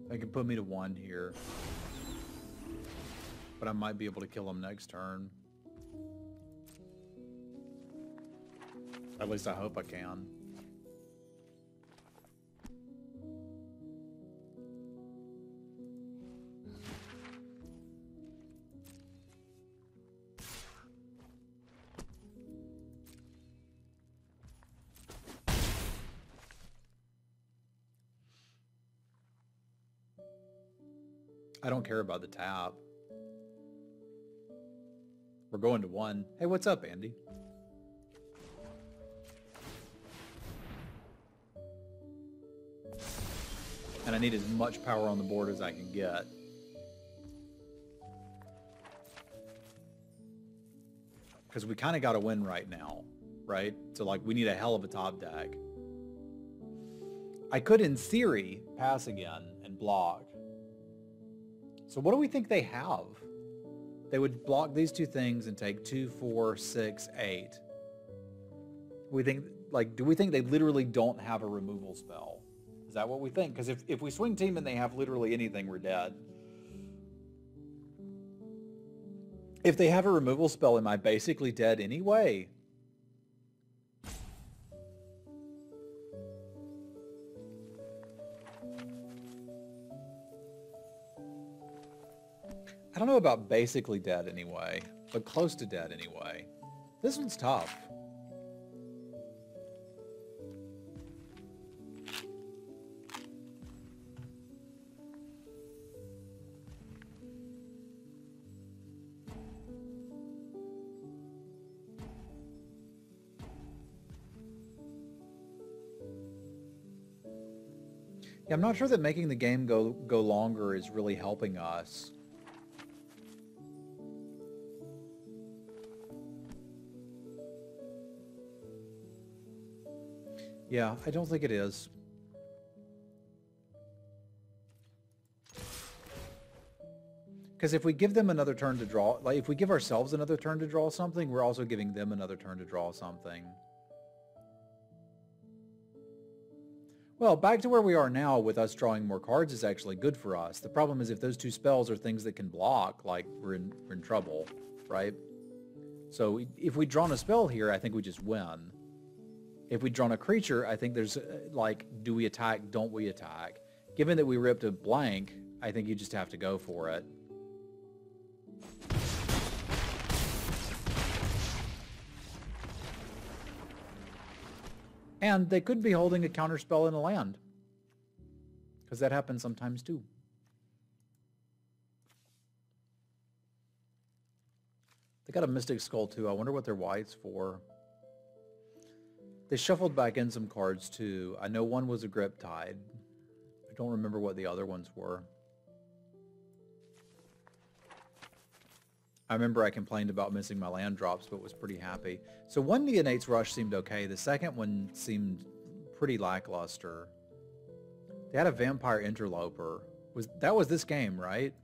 They can put me to 1 here. But I might be able to kill him next turn. At least I hope I can. I don't care about the tap. We're going to 1. Hey, what's up, Andy? And I need as much power on the board as I can get. Because we kind of got to win right now, right? So, like, we need a hell of a top deck. I could, in theory, pass again and block. So what do we think they have? They would block these 2 things and take 2, 4, 6, 8. We think, like, do we think they literally don't have a removal spell? Is that what we think? Because if we swing team and they have literally anything, we're dead. If they have a removal spell, am I basically dead anyway? I don't know about basically dead anyway, but close to dead anyway. This one's tough. Yeah, I'm not sure that making the game go longer is really helping us. Yeah, I don't think it is. Because if we give them another turn to draw, like if we give ourselves another turn to draw something, we're also giving them another turn to draw something. Well, back to where we are now with us drawing more cards is actually good for us. The problem is if those 2 spells are things that can block, like we're in trouble, right? So if we'd drawn a spell here, I think we just win. If we'd drawn a creature, I think there's like, do we attack, don't we attack? Given that we ripped a blank, I think you just have to go for it. And they could be holding a counterspell in a land. Because that happens sometimes too. They got a Mystic Skull too. I wonder what their white's for. They shuffled back in some cards too. I know one was a Grip Tide. I don't remember what the other ones were. I remember I complained about missing my land drops, but was pretty happy. So one Neonate's Rush seemed okay. The second one seemed pretty lackluster. They had a Vampire Interloper. That was this game, right?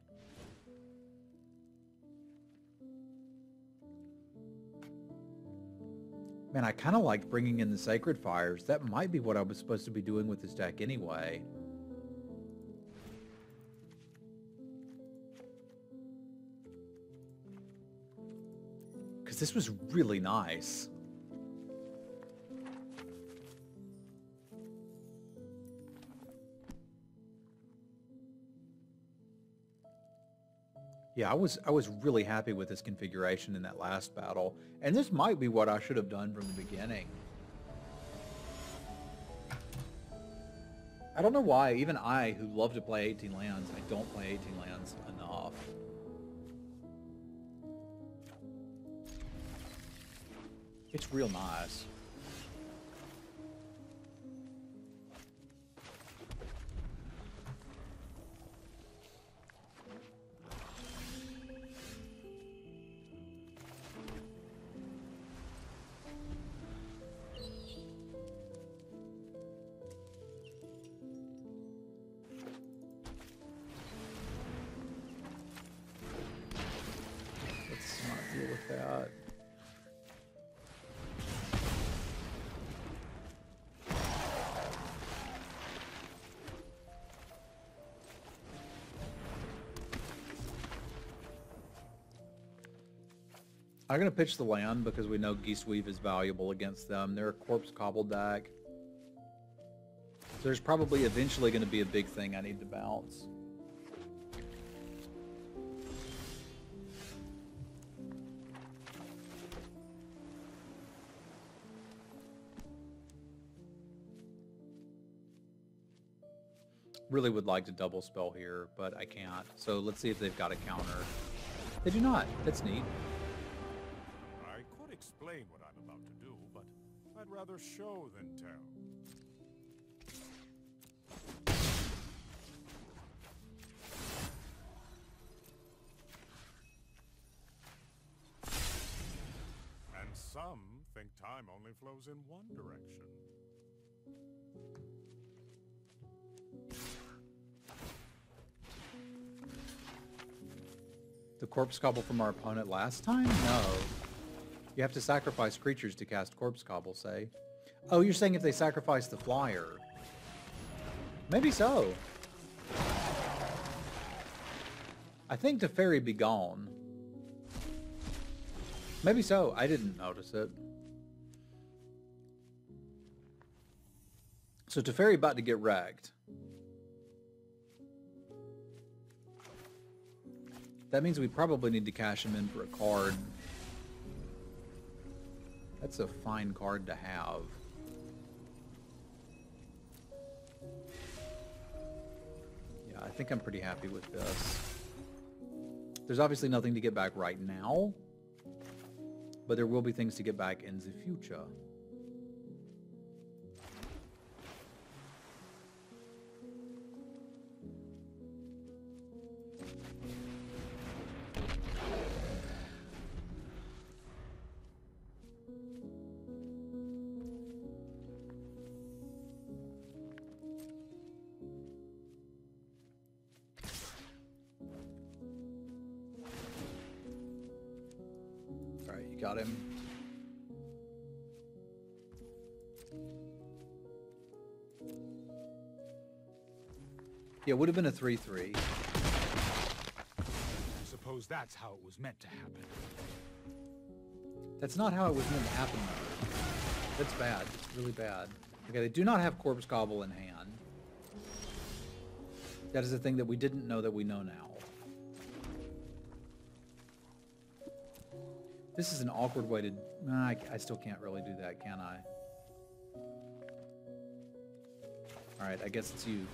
Man, I kind of liked bringing in the Sacred Fires. That might be what I was supposed to be doing with this deck anyway. Because this was really nice. Yeah, I was really happy with this configuration in that last battle. And this might be what I should have done from the beginning. I don't know why, even I, who love to play 18 lands, I don't play 18 lands enough. It's real nice. Let's not deal with that. I'm going to pitch the land because we know Geese Weave is valuable against them. They're a Corpse Cobble deck. There's probably eventually going to be a big thing I need to bounce. Really would like to double spell here, but I can't. So let's see if they've got a counter. They do not. That's neat. I could explain what I'm about to do, but I'd rather show than tell. And some think time only flows in one direction. The Corpse Cobble from our opponent last time? No. You have to sacrifice creatures to cast Corpse Cobble, say. Oh, you're saying if they sacrifice the flyer. Maybe so. I think Teferi be gone. Maybe so. I didn't notice it. So Teferi about to get wrecked. That means we probably need to cash him in for a card. That's a fine card to have. Yeah, I think I'm pretty happy with this. There's obviously nothing to get back right now, but there will be things to get back in the future. Got him. Yeah, it would have been a 3/3. I suppose that's how it was meant to happen. That's not how it was meant to happen, though. That's bad. It's really bad. Okay, they do not have Corpse Cobble in hand. That is a thing that we didn't know that we know now. This is an awkward way to... I still can't really do that, can I? Alright, I guess it's you.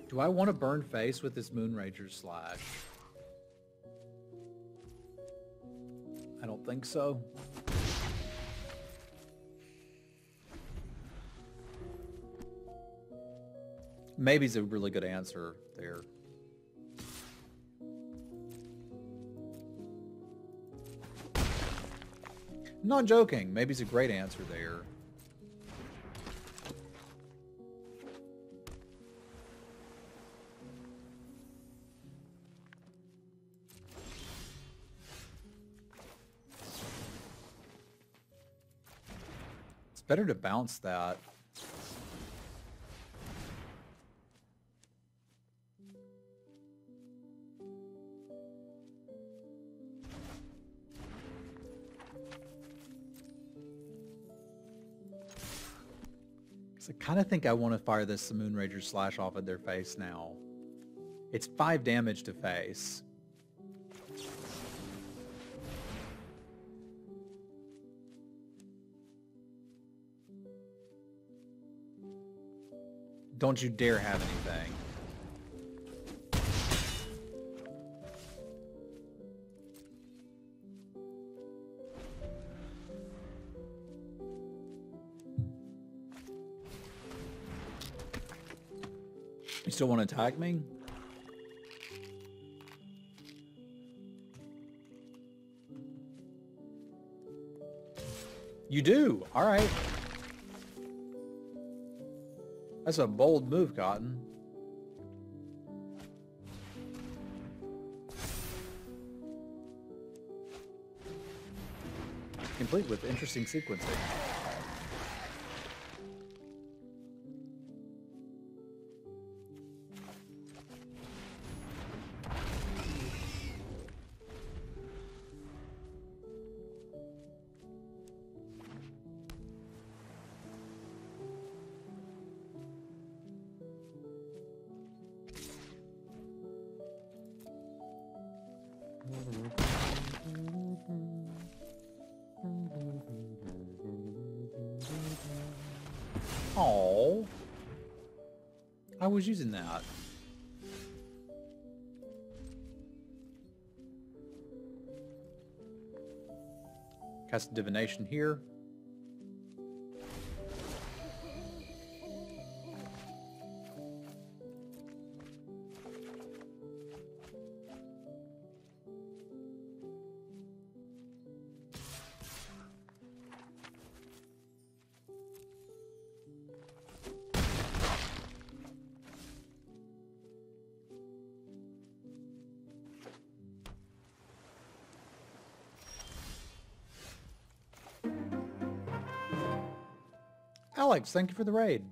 Do I want to burn face with this Moonrager slash? I don't think so. Maybe's a really good answer there. I'm not joking. Maybe's a great answer there. It's better to bounce that. I kind of think I want to fire this Moonrager slash off at their face now. It's 5 damage to face. Don't you dare have anything. You still want to attack me? You do? All right. That's a bold move, Cotton. Complete with interesting sequencing. Oh, I was using that. Cast divination here. Alex, thank you for the raid.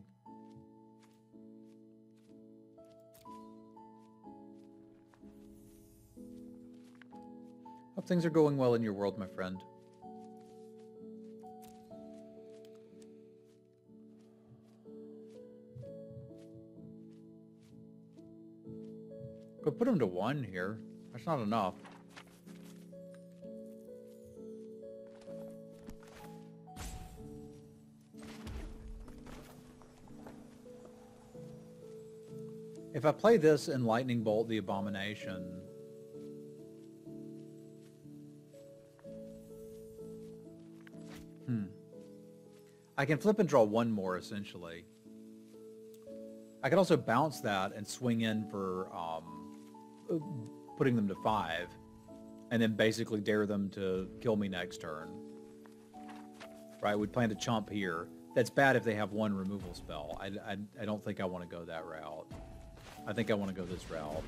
Hope things are going well in your world, my friend. Go put him to 1 here. That's not enough. If I play this and Lightning Bolt the Abomination, I can flip and draw 1 more, essentially. I could also bounce that and swing in for putting them to 5, and then basically dare them to kill me next turn. Right, we'd plan to chomp here. That's bad if they have 1 removal spell. I don't think I want to go that route. I think I want to go this route.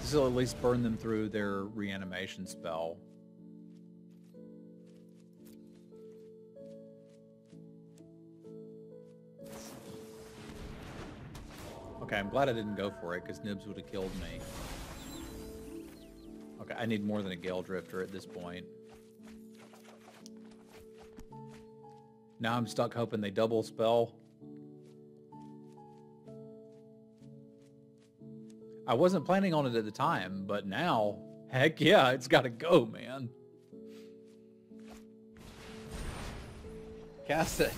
This will at least burn them through their reanimation spell. Okay, I'm glad I didn't go for it, because Nibs would have killed me. Okay, I need more than a Gale Drifter at this point. Now I'm stuck hoping they double spell. I wasn't planning on it at the time, but now, heck yeah, it's gotta go, man. Cast it.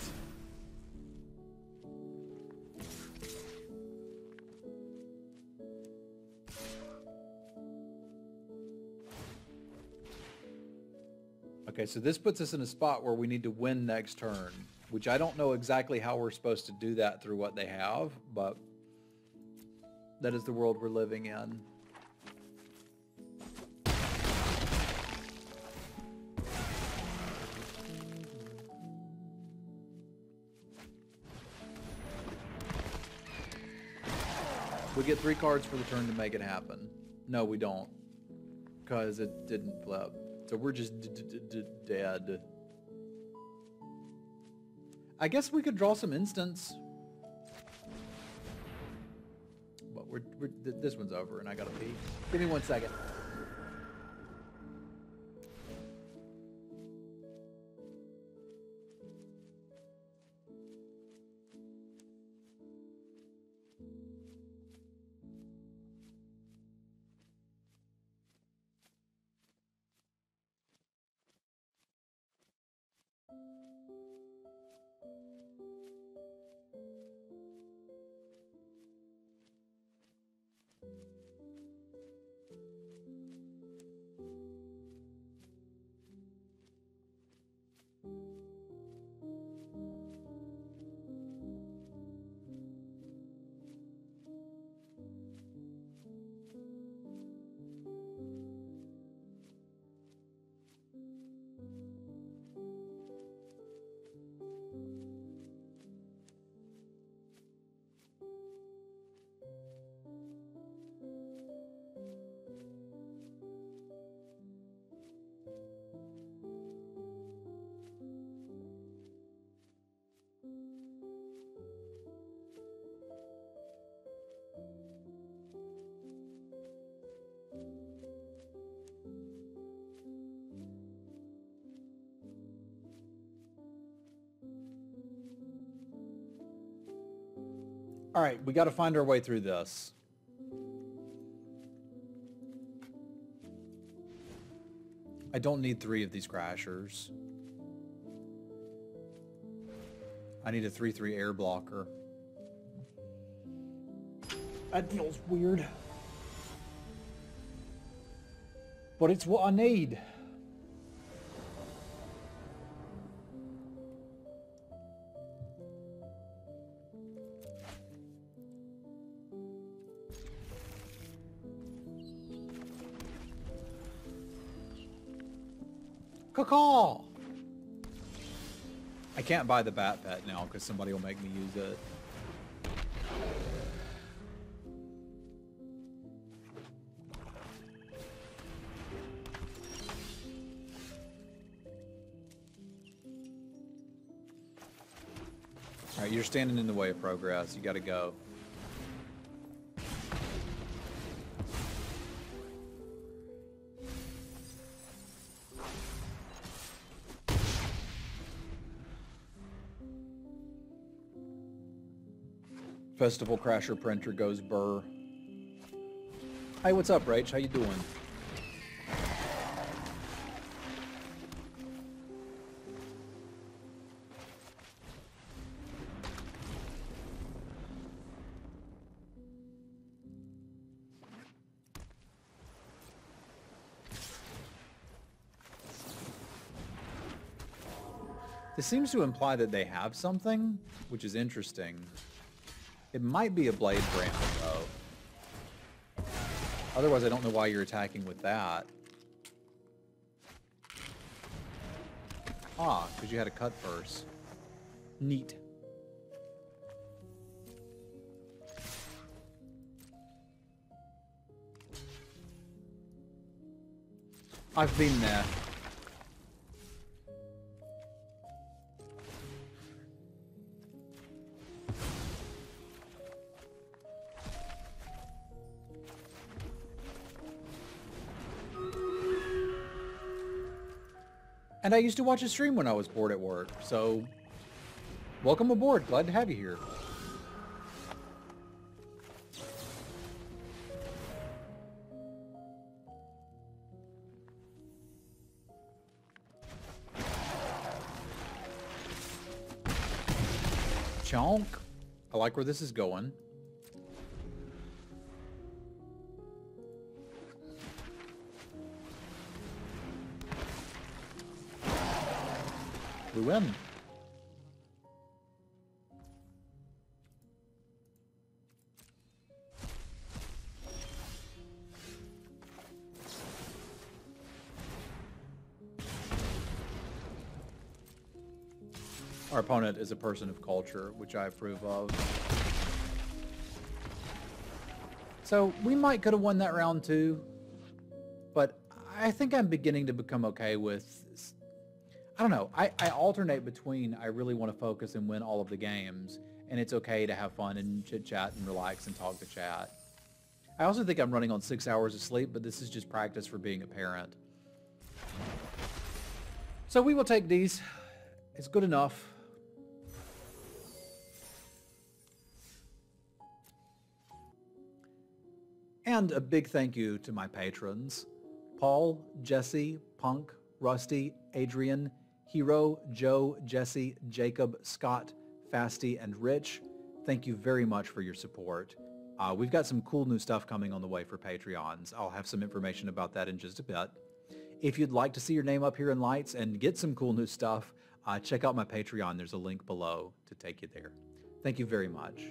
Okay, so this puts us in a spot where we need to win next turn, which I don't know exactly how we're supposed to do that through what they have, but that is the world we're living in. We get 3 cards for the turn to make it happen. No, we don't, because it didn't flip. So we're just dead. I guess we could draw some instants. But this one's over and I gotta pee. Give me 1 second. All right, we got to find our way through this. I don't need 3 of these crashers. I need a 3/3 air blocker. That feels weird. But it's what I need. Caw-caw! I can't buy the Bat Pet now because somebody will make me use it. Alright, you're standing in the way of progress. You gotta go. Festival Crasher Printer goes burr. Hey, what's up, Rach? How you doing? This seems to imply that they have something, which is interesting. It might be a blade brand, though. Otherwise, I don't know why you're attacking with that. Ah, because you had a cut purse. Neat. I've been there. And I used to watch a stream when I was bored at work, so welcome aboard. Glad to have you here. Chonk. I like where this is going. We win. Our opponent is a person of culture, which I approve of. So we might could have won that round too, but I think I'm beginning to become okay with, I don't know, I alternate between I really want to focus and win all of the games, and it's okay to have fun and chit-chat and relax and talk to chat. I also think I'm running on 6 hours of sleep, but this is just practice for being a parent. So we will take these. It's good enough. And a big thank you to my patrons: Paul, Jesse, Punk, Rusty, Adrian, Hero, Joe, Jesse, Jacob, Scott, Fasty, and Rich. Thank you very much for your support. We've got some cool new stuff coming on the way for Patreons. I'll have some information about that in just a bit. If you'd like to see your name up here in lights and get some cool new stuff, check out my Patreon. There's a link below to take you there. Thank you very much.